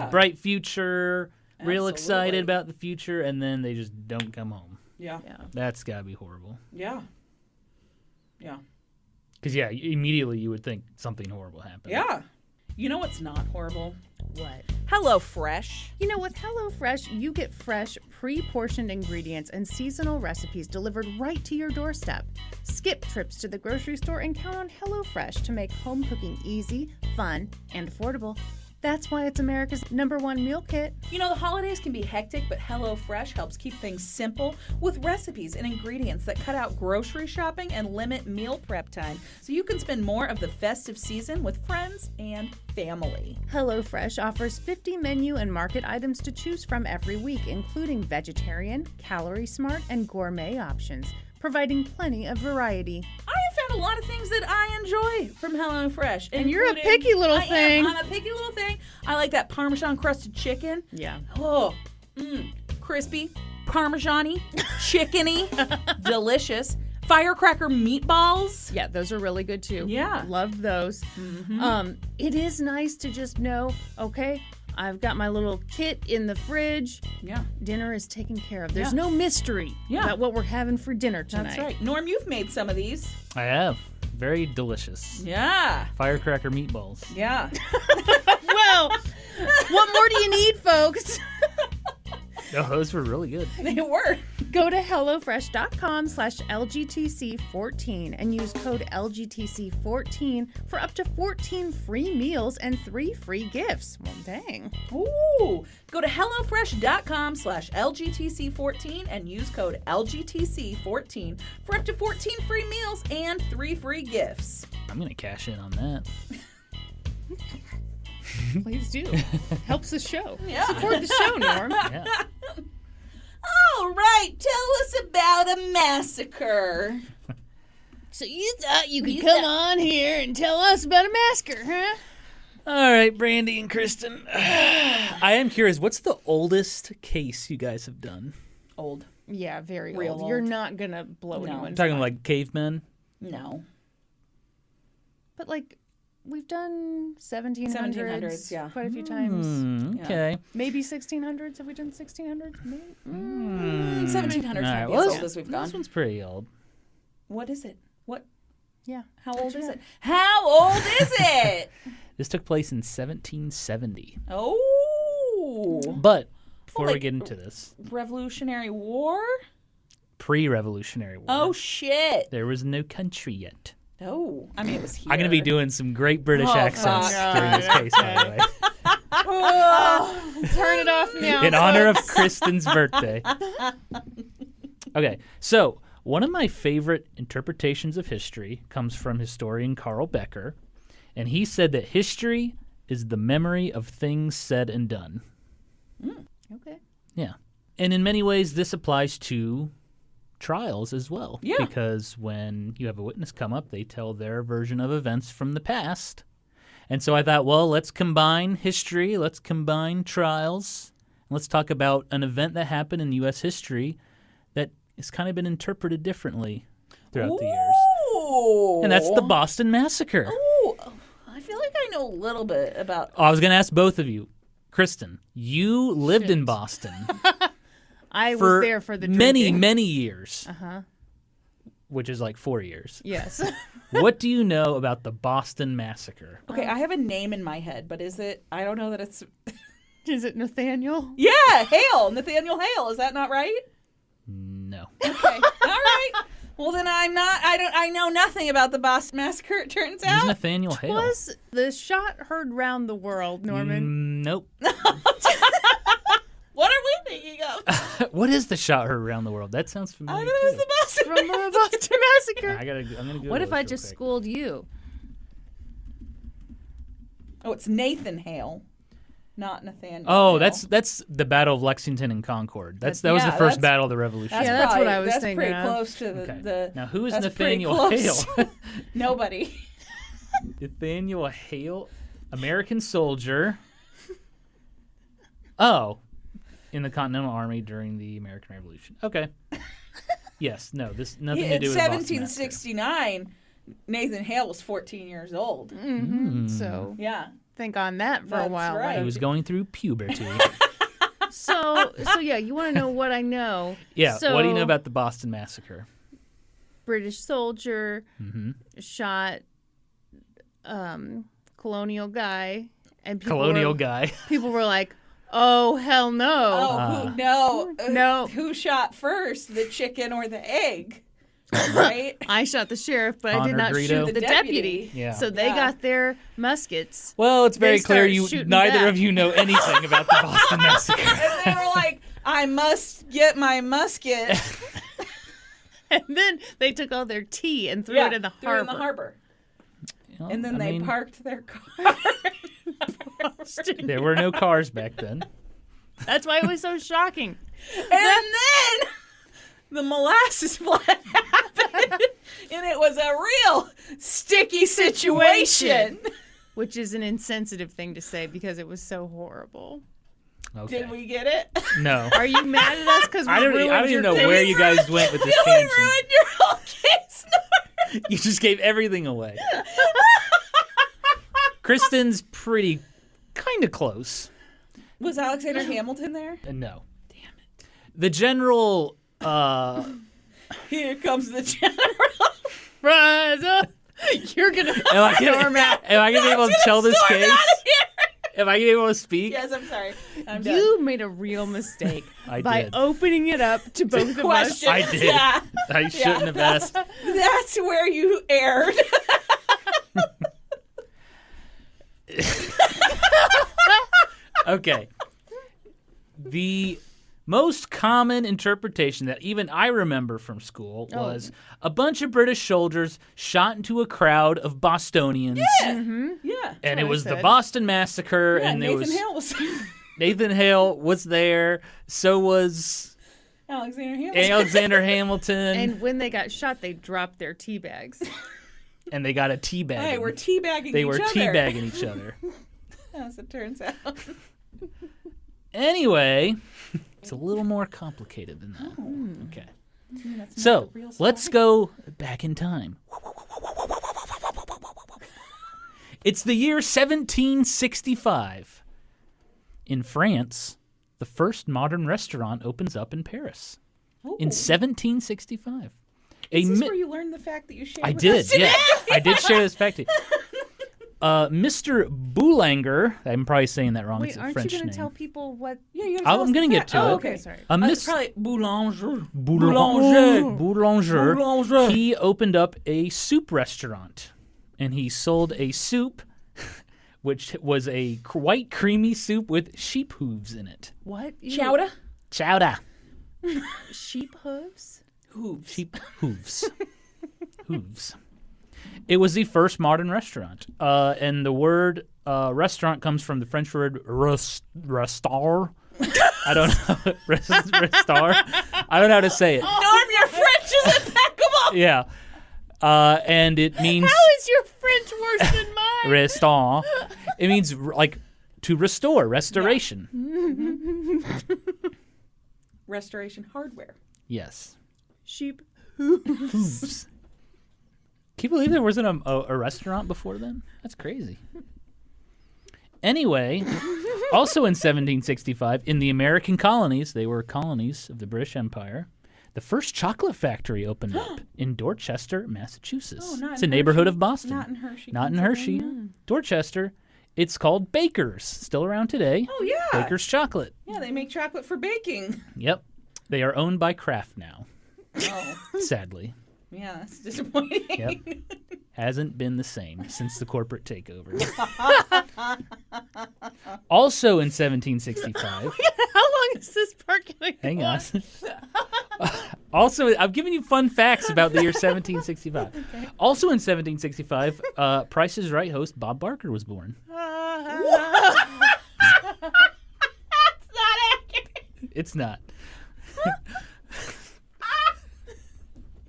bright future, real excited about the future, and then they just don't come home. Yeah. That's got to be horrible. Yeah. Because, immediately you would think something horrible happened. Yeah. You know what's not horrible? What? HelloFresh. With HelloFresh, you get fresh, pre-portioned ingredients and seasonal recipes delivered right to your doorstep. Skip trips to the grocery store and count on HelloFresh to make home cooking easy, fun, and affordable. That's why it's America's #1 meal kit. The holidays can be hectic, but HelloFresh helps keep things simple with recipes and ingredients that cut out grocery shopping and limit meal prep time, so you can spend more of the festive season with friends and family. HelloFresh offers 50 menu and market items to choose from every week, including vegetarian, calorie smart, and gourmet options, providing plenty of variety. I have found a lot of things that I enjoy from HelloFresh. And you're a picky little thing. I'm a picky little thing. I like that Parmesan crusted chicken. Yeah. Oh, crispy, Parmesan-y, chickeny, delicious. Firecracker meatballs. Yeah, those are really good too. Yeah. Loved those. It is nice to just know, okay, I've got my little kit in the fridge. Yeah. Dinner is taken care of. There's no mystery about what we're having for dinner tonight. That's right. Norm, you've made some of these. I have. Very delicious. Yeah. Firecracker meatballs. Yeah. Well, what more do you need, folks? Oh, those were really good. They were. Go to HelloFresh.com/LGTC14 and use code LGTC14 for up to 14 free meals and 3 free gifts. Well, dang. Ooh. Go to HelloFresh.com/LGTC14 and use code LGTC14 for up to 14 free meals and 3 free gifts. I'm going to cash in on that. Please do. Helps the show. Yeah. Support the show, Norm. Yeah. All right. Tell us about a massacre. So you thought you could come on here and tell us about a massacre, huh? All right, Brandy and Kristen. I am curious, what's the oldest case you guys have done? Old. Yeah, very Real old. old. You're not going to blow anyone's I'm talking mind. like cavemen? No. But like, we've done 1700s. 1700s, yeah. Quite a few times. Okay. Maybe 1600s. Have we done 1600s? Maybe. 1700s All right, might be well, as old as we've gone. This one's pretty old. What is it? What? Yeah. How old is it? How old is it? This took place in 1770. Oh. But before we like- get into this, Revolutionary War? pre-Revolutionary War, Oh, shit. there was no country yet. Oh. I mean, it was here. I'm going to be doing some great British accents fuck. during this case, by the way. Turn it off now. In honor of Kristen's birthday. Okay, so one of my favorite interpretations of history comes from historian Carl Becker, and he said that history is the memory of things said and done. Okay. Yeah. And in many ways, this applies to trials as well. Yeah. Because when you have a witness come up, they tell their version of events from the past. And so I thought, well, let's combine history, let's combine trials, and let's talk about an event that happened in U.S. history that has kind of been interpreted differently throughout the years. Ooh. And that's the Boston Massacre. Ooh. I feel like I know a little bit about... I was going to ask both of you. Kristen, you lived in Boston I for was there for the many, drinking. many years. Uh-huh. which is like 4 years. Yes. What do you know about the Boston Massacre? Okay, I have a name in my head, but is it? I don't know that it's. Is it Nathaniel? Yeah, Hale, Nathaniel Hale. Is that not right? No. Okay, all right. Well, then I'm not. I know nothing about the Boston Massacre. It turns Who's out. Nathaniel Hale? Was the shot heard round the world, Norman? Nope. What are we thinking of? What is the shot heard around the world? That sounds I familiar. know it was too. the Boston. From the Boston Massacre. I'm gonna go. What if I just schooled you? Oh, it's Nathan Hale, not Nathaniel. Oh, Hale. that's the Battle of Lexington and Concord. That was the first battle of the Revolution. That's Yeah, that's probably, what I was that's thinking pretty of. close to Okay. the. Now, who is that's pretty Nathaniel close. Hale? Nobody. Nathaniel Hale, American soldier. Oh, in the Continental Army during the American Revolution. Okay. Yes. No. This nothing to In do with the Boston Massacre. 1769, Nathan Hale was 14 years old. Mm-hmm. So Yeah. think on that for That's a while. right. He was going through puberty. So yeah, you want to know what I know? Yeah. So, What do you know about the Boston Massacre? British soldier Mm-hmm. shot colonial guy, and Colonial guy. people were like, "Oh hell no!" Oh, no. No. Who shot first, the chicken or the egg? Right? I shot the sheriff, but I Connor did not Greedo. shoot the The deputy. deputy. Yeah. So they Yeah. got their muskets. Well, it's very They clear start you shooting neither back. of you know anything about the Boston Massacre. And they were like, I must get my musket. And then they took all their tea and threw Yeah, it in the threw harbor. it in the harbor. Well, And then I they mean, parked their car. There were no cars back then. That's why it was so shocking. And then the molasses flood happened. And it was a real sticky situation. Which is an insensitive thing to say because it was so horrible. Okay. Did we get it? No. Are you mad at us because we I don't ruined even your know case? where you guys went with this We tangent. ruined your whole case. You just gave everything away. Kristen's pretty kind of close. Was Alexander Hamilton there? No. Damn it. The general Here comes the general. Rise up. You're going to am I storm out. gonna be able to tell this Storm case? out of here. Am I gonna be able to speak? Yes, I'm sorry. I'm done. You made a real mistake I by did. opening it up to both of us. Question. I did. Yeah. I shouldn't have asked. That's where you erred. Okay. The most common interpretation that even I remember from school was a bunch of British soldiers shot into a crowd of Bostonians. Yeah. And what it I was the said. Boston Massacre, Yeah, and there Nathan was Hale was Nathan Hale was there. So was Alexander Hamilton. Alexander Hamilton, And when they got shot, they dropped their tea bags. and they got a teabag. Hey, we're teabagging They each were other. teabagging each other. As it turns out. Anyway, it's a little more complicated than that. Okay. That's not So the real let's story. go back in time. It's the year 1765. In France, the first modern restaurant opens up in Paris. Oh. In 1765. Is this where you learned the fact that you shared I with did, us today? yeah. I did share this fact. Mr. Boulanger, I'm probably saying that wrong. Wait, it's a aren't French you going name. to tell people what? Yeah, you gotta tell I'm us the going to get fact. to Oh, it. okay. Sorry. It's probably Boulanger. Boulanger. Boulanger. He opened up a soup restaurant, and he sold a soup, which was a white creamy soup with sheep hooves in it. What? Ew. Chowder? Chowder. Sheep hooves? Hooves. Sheep hooves. Hooves. It was the first modern restaurant, and the word restaurant comes from the French word restar. I don't know. Restar. I don't know how to say it. Norm, your French is impeccable. Yeah. And it means How is your French worse than mine? restaurant. It means like to restore, restoration. Restoration hardware. Yes. Sheep. Hooves. Can you believe there wasn't a restaurant before then? That's crazy. Anyway, also in 1765, in the American colonies, they were colonies of the British Empire, The first chocolate factory opened up in Dorchester, Massachusetts. Oh, not it's in a neighborhood Hershey. of Boston. Not in Hershey. Not in Hershey. Pennsylvania. Dorchester. It's called Baker's. Still around today. Oh, yeah. Baker's Chocolate. Yeah, they make chocolate for baking. Yep. They are owned by Kraft now, Oh, sadly. yeah, that's disappointing. Yep. Hasn't been the same since the corporate takeover. Also in 1765. How long is this part going to go Hang on. Also, I'm giving you fun facts about the year 1765. Okay. Also in 1765, Price is Right host Bob Barker was born. That's not accurate. It's not.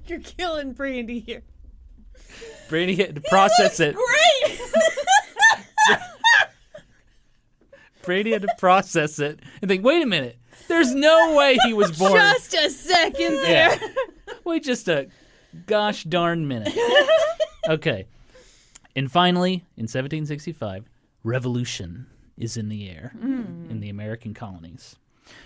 You're killing Brandy here. Brandy had to process it. Great! Brady had to process it and think, wait a minute, there's no way he was born. Just a second there. Yeah. Wait just a gosh darn minute. Okay. And finally, in 1765, revolution is in the air in the American colonies.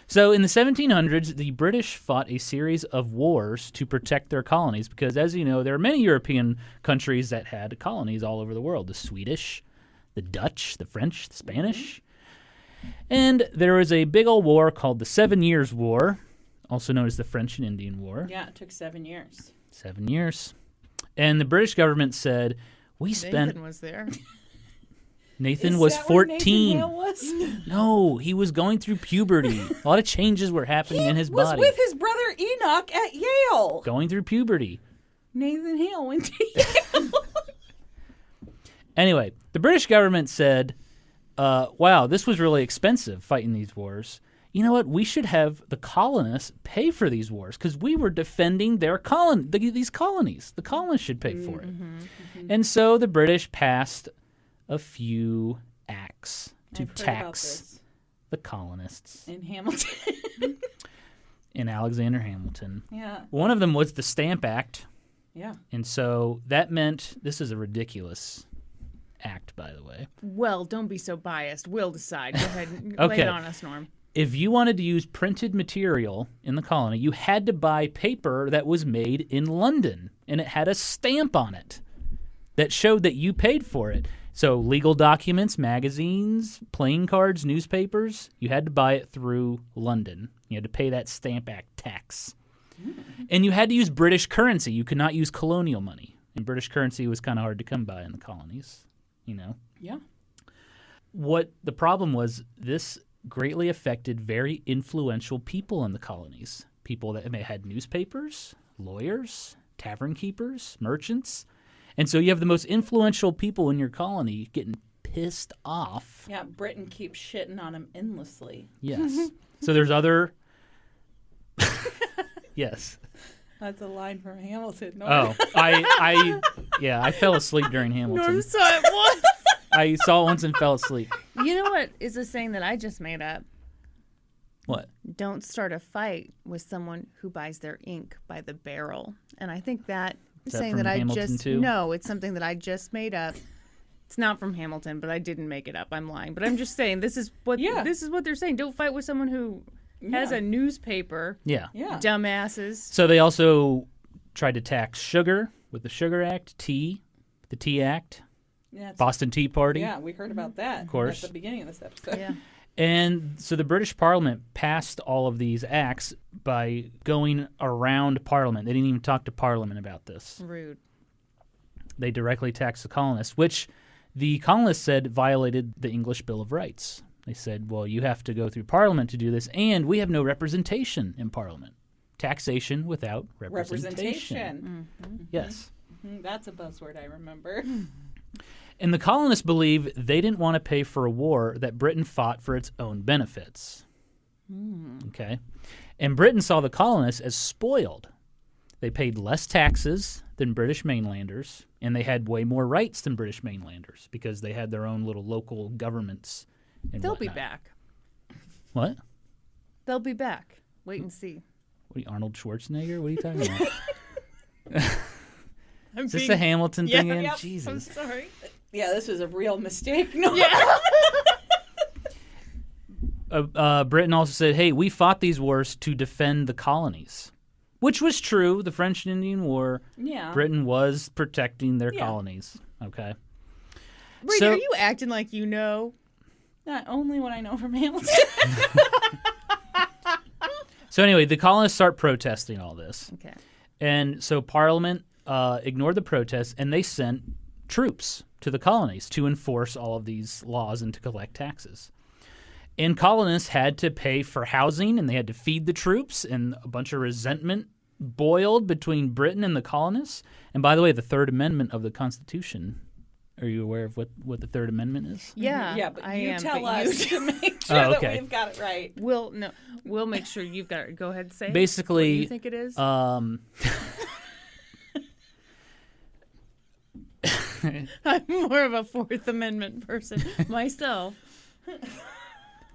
So in the 1700s, the British fought a series of wars to protect their colonies because, as you know, there are many European countries that had colonies all over the world. The Swedish, the Dutch, the French, the Spanish. And there was a big old war called the 7 Years' War, also known as the French and Indian War. Yeah, it took 7 years. 7 years. And the British government said, we spent... Nathan was there. Nathan Is was that where Nathan 14. Hale was? No, he was going through puberty. A lot of changes were happening in his was body. with his brother Enoch at Yale. Going through puberty. Nathan Hale went to Yale. Anyway, the British government said, wow, this was really expensive fighting these wars. You know what? We should have the colonists pay for these wars because we were defending their these colonies. The colonists should pay for it. And so the British passed a few acts to I've heard about tax this. the colonists In Hamilton. in Alexander Hamilton. Yeah. One of them was the Stamp Act. Yeah. And so that meant, this is a ridiculous act, by the way. Well, don't be so biased. We'll decide. Go ahead. Lay Okay. it on us, Norm. If you wanted to use printed material in the colony, you had to buy paper that was made in London, and it had a stamp on it that showed that you paid for it. So legal documents, magazines, playing cards, newspapers, you had to buy it through London. You had to pay that Stamp Act tax. And you had to use British currency. You could not use colonial money. And British currency was kind of hard to come by in the colonies, you know. Yeah. What the problem was, this greatly affected very influential people in the colonies. People that had newspapers, lawyers, tavern keepers, merchants. And so you have the most influential people in your colony getting pissed off. Yeah, Britain keeps shitting on him endlessly. Yes. So there's other... Yes. That's a line from Hamilton. No. Oh, I fell asleep during Hamilton. Norm saw it once. I saw it once and fell asleep. You know what is a saying that I just made up? What? Don't start a fight with someone who buys their ink by the barrel. And I think that Is that saying from that I Hamilton just too? no, it's something that I just made up. It's not from Hamilton, but I didn't make it up. I'm lying. But I'm just saying this is what they're saying. Don't fight with someone who has a newspaper. Yeah. Yeah. Dumbasses. So they also tried to tax sugar with the Sugar Act, tea, the Tea Act, Yeah, it's- Boston Tea Party. yeah, we heard about that. Of course. At the beginning of this episode. Yeah. And so the British Parliament passed all of these acts by going around Parliament. They didn't even talk to Parliament about this. Rude. They directly taxed the colonists, which the colonists said violated the English Bill of Rights. They said, well, you have to go through Parliament to do this, and we have no representation in Parliament. Taxation without representation. Yes. Mhm, that's a buzzword I remember. And the colonists believe they didn't want to pay for a war that Britain fought for its own benefits. Okay? And Britain saw the colonists as spoiled. They paid less taxes than British mainlanders, and they had way more rights than British mainlanders because they had their own little local governments and They'll be whatnot. back. What? They'll be back. Wait and see. What are you, Arnold Schwarzenegger? What are you talking about? I'm Is this a Hamilton thing again? I'm Jesus. sorry. Yeah, this was a real mistake. No. Britain also said, hey, we fought these wars to defend the colonies. which was true. The French and Indian War, Yeah. Britain was protecting their Yeah. colonies. Okay. Wait, So- are you acting like you know? Not only what I know from Hamilton. So anyway, the colonists start protesting all this. Okay. And so Parliament ignored the protests, and they sent troops to the colonies to enforce all of these laws and to collect taxes. And colonists had to pay for housing, and they had to feed the troops, and a bunch of resentment boiled between Britain and the colonists. And by the way, the Third Amendment of the Constitution, are you aware of what the Third Amendment is? Yeah. Yeah, but I you am, tell but us you- to make sure Oh, okay. that we've got it right. We'll make sure you've got it. Go ahead and say it. Basically, What do you think it is? I'm more of a Fourth Amendment person myself.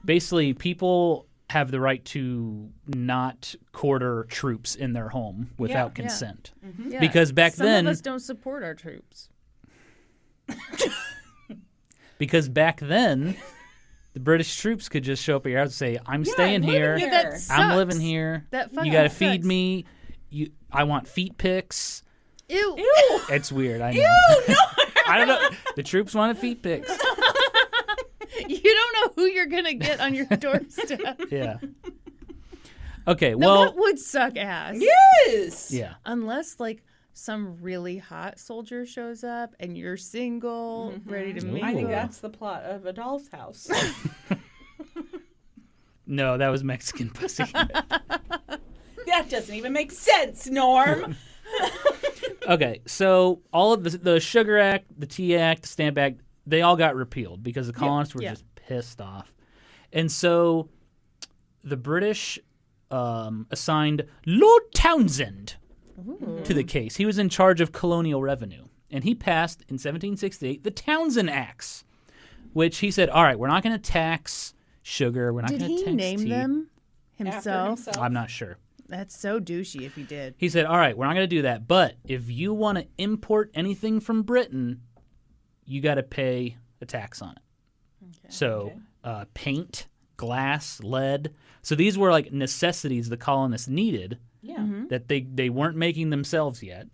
Basically, people have the right to not quarter troops in their home without Yeah. consent. Yeah. Because back Some then- of us don't support our troops. Because back then, the British troops could just show up at your house and say, "I'm staying I'm here. living Yeah, that here. sucks. I'm living here. That You fucking got to feed sucks. me. I want feet pics." Ew. Ew. It's weird. I know. No. I don't know. The troops wanted feet pics. You don't know who you're gonna get on your doorstep. Yeah. Okay. No, Well. that would suck ass. Yes. Yeah. Unless like some really hot soldier shows up and you're single, ready to Ooh. mingle. I think that's the plot of A Doll's House. No, that was Mexican pussy. That doesn't even make sense, Norm. Okay, so all of the Sugar Act, the Tea Act, the Stamp Act, they all got repealed because the colonists were Yeah. just pissed off. And so the British assigned Lord Townsend to the case. He was in charge of colonial revenue. And he passed, in 1768, the Townsend Acts, which he said, all right, we're not going to tax sugar. We're not Did going to he tax name tea. them After himself? himself. I'm not sure. That's so douchey if he did. He said, all right, we're not going to do that. But if you want to import anything from Britain, you got to pay a tax on it. So paint, glass, lead. So these were like necessities the colonists needed Yeah. that they weren't making themselves yet,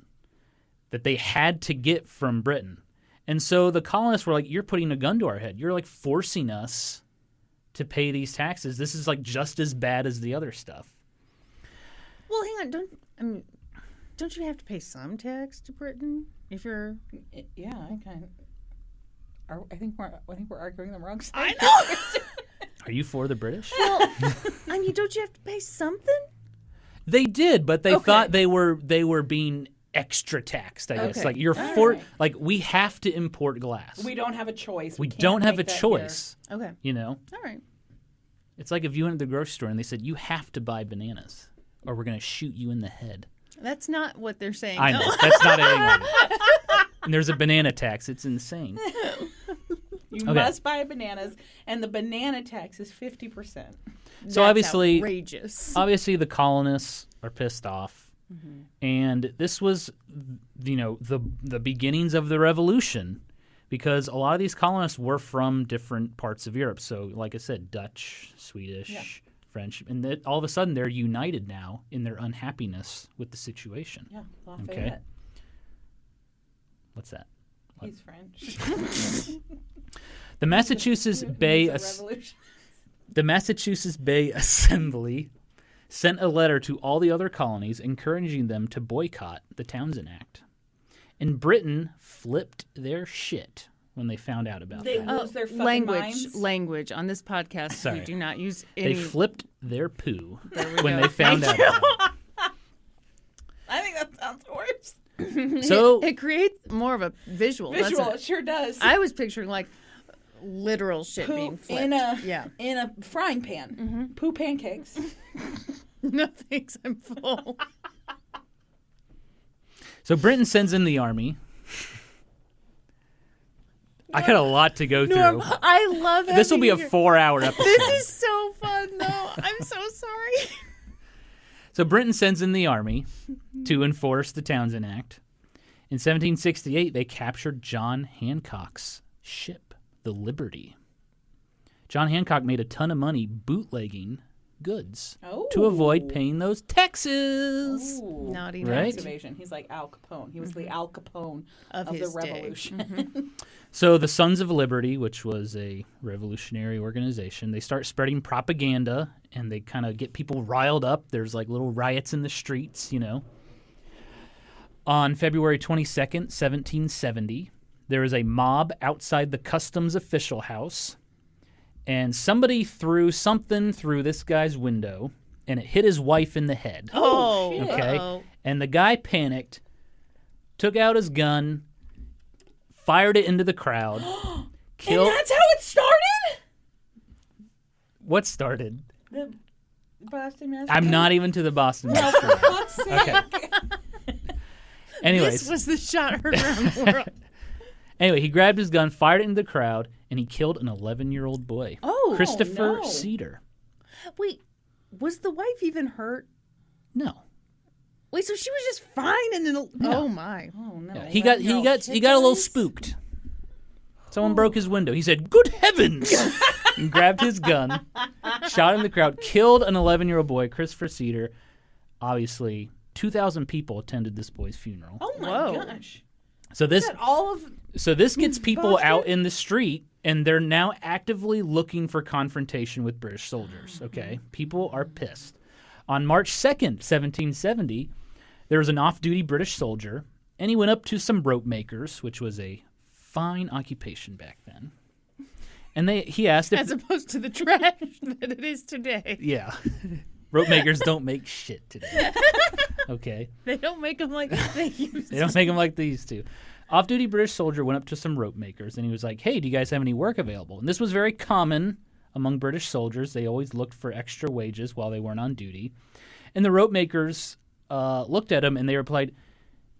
that they had to get from Britain. And so the colonists were like, you're putting a gun to our head. You're like forcing us to pay these taxes. This is like just as bad as the other stuff. Well, hang on. Don't you have to pay some tax to Britain if you're? Yeah, I kind of. I think we're arguing the wrong side. I know. Are you for the British? Well, don't you have to pay something? They did, but they Okay. thought they were being extra taxed, I guess. Okay. Like you're All for right. like we have to import glass. We don't have a choice. We can't don't have a make that choice. Okay. You know? All right. It's like if you went to the grocery store and they said you have to buy bananas or we're going to shoot you in the head. That's not what they're saying. I though. know. That's not anyone. And there's a banana tax. It's insane. You Okay. must buy bananas, and the banana tax is 50%. So That's obviously outrageous. the colonists are pissed off. And this was the beginnings of the revolution because a lot of these colonists were from different parts of Europe. So like I said, Dutch, Swedish, French, and all of a sudden they're united now in their unhappiness with the situation. Yeah, Lafayette. What's that? He's French. The Massachusetts Bay It's a revolution. The Massachusetts Bay Assembly sent a letter to all the other colonies encouraging them to boycott the Townsend Act. And Britain flipped their shit when they found out about They that. lose their fucking minds. Language on this podcast. Sorry. We do not use They any. flipped their poo There we when go. they found out Thank about I think that sounds worse. it. So It creates more of a visual. Visual, doesn't it it? sure does. I was picturing like literal shit being Poo flipped. in a Yeah. in a frying pan. Poo pancakes. No thanks. I'm full. So Britain sends in the army. I got a lot to go Norm, through. I love This will be a having you- 4-hour episode. This is so fun, though. I'm so sorry. So Britain sends in the army to enforce the Townsend Act. In 1768, they captured John Hancock's ship, the Liberty. John Hancock made a ton of money bootlegging goods Oh. to avoid paying those taxes. Ooh. Naughty, Right? Tax evasion. He's like Al Capone. He was the Al Capone Of of the his day. revolution. So the Sons of Liberty, which was a revolutionary organization, they start spreading propaganda and they kind of get people riled up. There's like little riots in the streets, you know. On February 22nd, 1770, there was a mob outside the customs official house, and somebody threw something through this guy's window, and it hit his wife in the head. Oh, shit. Okay. uh-oh. And the guy panicked, took out his gun, fired it into the crowd, killed. And that's how it started? What started? The Boston Massacre? I'm not even to the Boston Massacre. Fuck's sake. Okay. Anyways, This was the shot heard around the world. anyway, he grabbed his gun, fired it into the crowd, and he killed an 11-year-old boy, Oh, Christopher no. Cedar. wait. Was the wife even hurt? No, Wait, so she was just fine and then oh my. Oh, no. yeah, he got a little spooked. Someone broke his window. He said, "Good heavens!" and grabbed his gun, shot in the crowd, killed an 11-year-old boy, Christopher Cedar. Obviously, 2,000 people attended this boy's funeral. Oh, my Whoa. gosh. So this Is that all of... So this gets people Boston? out in the street, and they're now actively looking for confrontation with British soldiers, okay? People are pissed. On March 2nd, 1770, there was an off-duty British soldier, and he went up to some rope makers, which was a fine occupation back then. And he asked if... As opposed to the trash that it is today. Yeah. Rope makers don't make shit today. Okay? They don't make them like they used They don't make them like they used to. Off-duty British soldier went up to some rope makers, and he was like, "Hey, do you guys have any work available?" And this was very common among British soldiers. They always looked for extra wages while they weren't on duty. And the rope makers looked at him, and they replied,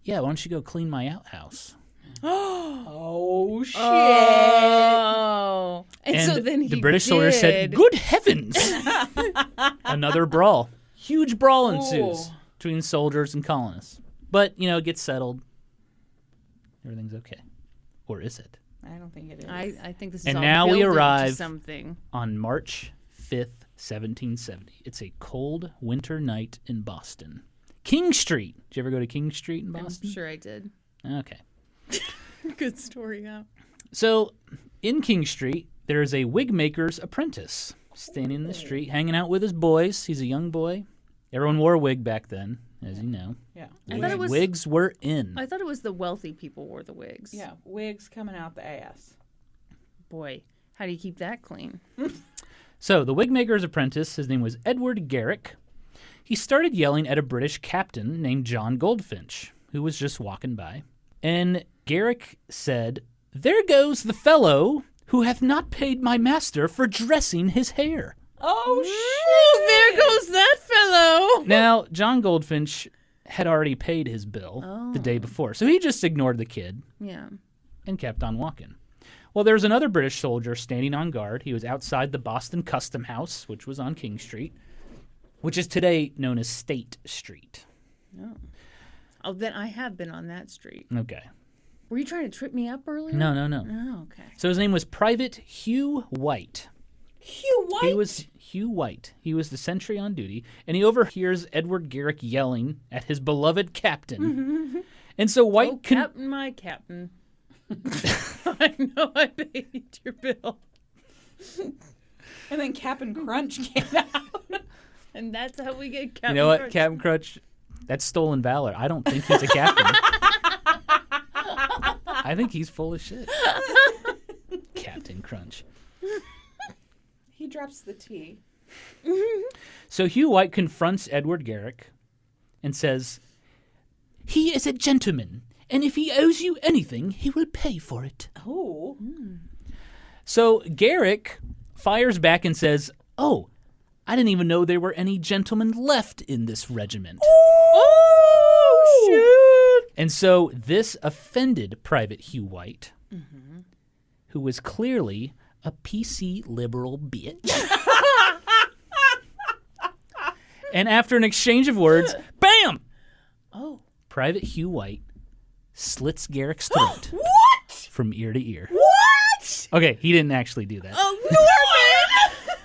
"Yeah, why don't you go clean my outhouse?" Oh, shit. Oh. And so then the British soldier said, "Good heavens!" Another brawl. Huge brawl ensues between soldiers and colonists. But, it gets settled. Everything's okay. Or is it? I don't think it is. I think this is And all now we building to arrive- something. On March 5th, 1770. It's a cold winter night in Boston. King Street. Did you ever go to King Street in I'm Boston? sure I did. Okay. Good story, yeah. So, in King Street, there is a wig maker's apprentice standing in the street, hanging out with his boys. He's a young boy. Everyone wore a wig back then, as you know. Yeah. I thought it was- Wigs were in. I thought it was the wealthy people wore the wigs. Yeah, wigs coming out the ass. Boy, how do you keep that clean? So, the wig maker's apprentice, his name was Edward Garrick. He started yelling at a British captain named John Goldfinch, who was just walking by. And Garrick said, "There goes the fellow who hath not paid my master for dressing his hair." Oh, shit. Oh, there goes that fellow. Now, John Goldfinch had already paid his bill the day before, so he just ignored the kid Yeah. and kept on walking. Well, there was another British soldier standing on guard. He was outside the Boston Custom House, which was on King Street, which is today known as State Street. Oh, then I have been on that street. Okay. Were you trying to trip me up earlier? No. Oh, okay. So his name was Private Hugh White. Hugh White? He was Hugh White. He was the sentry on duty, and he overhears Edward Garrick yelling at his beloved captain. And so White Oh, Captain, my captain. I know I paid your bill. And then Cap'n Crunch came out. And that's how we get Captain You know what, Crunch. Captain Crunch? That's stolen valor. I don't think he's a captain. I think he's full of shit. Captain Crunch. He drops the T. So Hugh White confronts Edward Garrick and says, "He is a gentleman, and if he owes you anything, he will pay for it." Oh. So Garrick fires back and says, "Oh, I didn't even know there were any gentlemen left in this regiment." Oh, shit. And so this offended Private Hugh White, who was clearly a PC liberal bitch. And after an exchange of words, bam! Oh. Private Hugh White slits Garrick's throat What? from ear to ear. What? Okay, he didn't actually do that. Oh, Norman!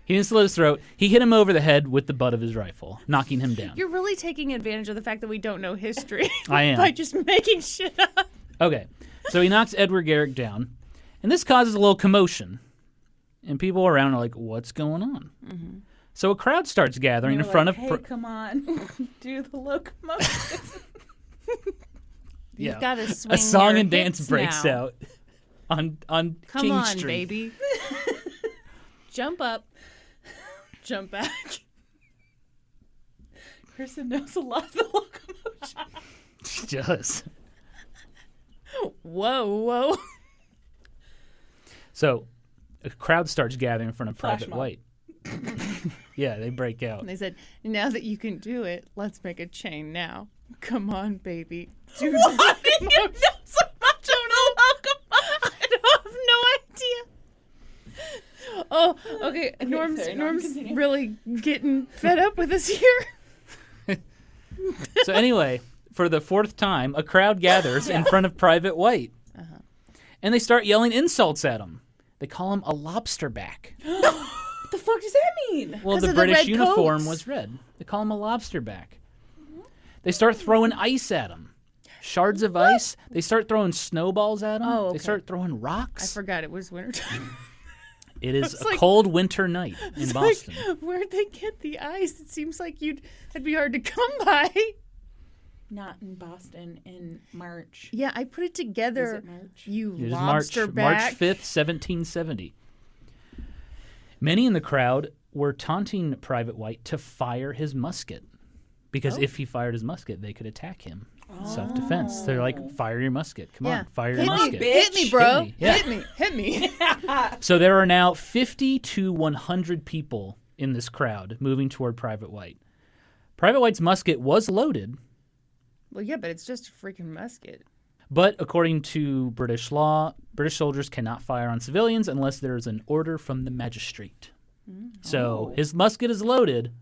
He didn't slit his throat. He hit him over the head with the butt of his rifle, knocking him down. You're really taking advantage of the fact that we don't know history. I am. By just making shit up. Okay, so he knocks Edward Garrick down, and this causes a little commotion. And people around are like, what's going on? Mm-hmm. So a crowd starts gathering in front of... Hey, come on. Do the locomotion. You've got to swing a song your and dance hips breaks now. out on Come King on, Street. baby. Jump up. Jump back. Kristen knows a lot of the locomotion. She does. Whoa. So a crowd starts gathering in front of Flash Private mob. White. Yeah, they break out. And they said, now that you can do it, let's make a chain now. Come on, baby. Do the What? You know locomotion. so much of the locomotion. I have no idea. Oh, okay. Norm's continue. really getting fed up with us here. So anyway, for the fourth time, a crowd gathers in front of Private White. Uh-huh. And they start yelling insults at him. They call him a lobsterback. What the fuck does that mean? Well, 'Cause the of the British red uniform coats. was red. They call him a lobsterback. They start throwing ice at him. Shards of ice. They start throwing snowballs at him. Oh, They okay. start throwing I rocks. forgot it was wintertime. It is was a like- cold winter night in Boston. Like, where'd they get the ice? It seems like it'd be hard to come by. Not in Boston in March. Yeah, I put it Is together. it March? You It is lobster March back. 5th, 1770. Many in the crowd were taunting Private White to fire his musket. Because if he fired his musket, they could attack him. Self-defense. They're like, fire your musket. Come Yeah. on, fire Hit your me, musket. hit me, bro. Hit me. Yeah. Hit me. So there are now 50 to 100 people in this crowd moving toward Private White. Private White's musket was loaded, Well, yeah, but it's just a freaking musket. but according to British law, British soldiers cannot fire on civilians unless there is an order from the magistrate. So his musket is loaded,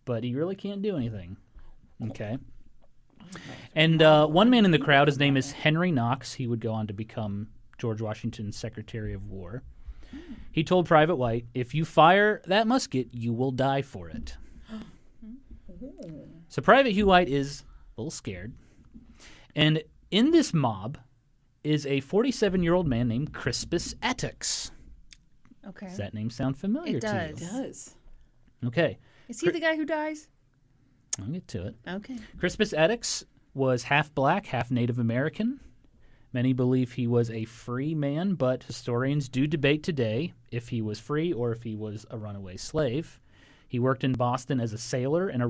but he really can't do anything. Okay. And one man in the crowd, his name is Henry Knox. He would go on to become George Washington's Secretary of War. He told Private White, if you fire that musket, you will die for it. So Private Hugh White is a little scared. And in this mob is a 47-year-old man named Crispus Attucks. Okay. Does that name sound familiar It to does. you? It does. Okay, Is he the guy who dies? I'll get to it. Okay. Crispus Attucks was half black, half Native American. Many believe he was a free man, but historians do debate today if he was free or if he was a runaway slave. He worked in Boston as a sailor and a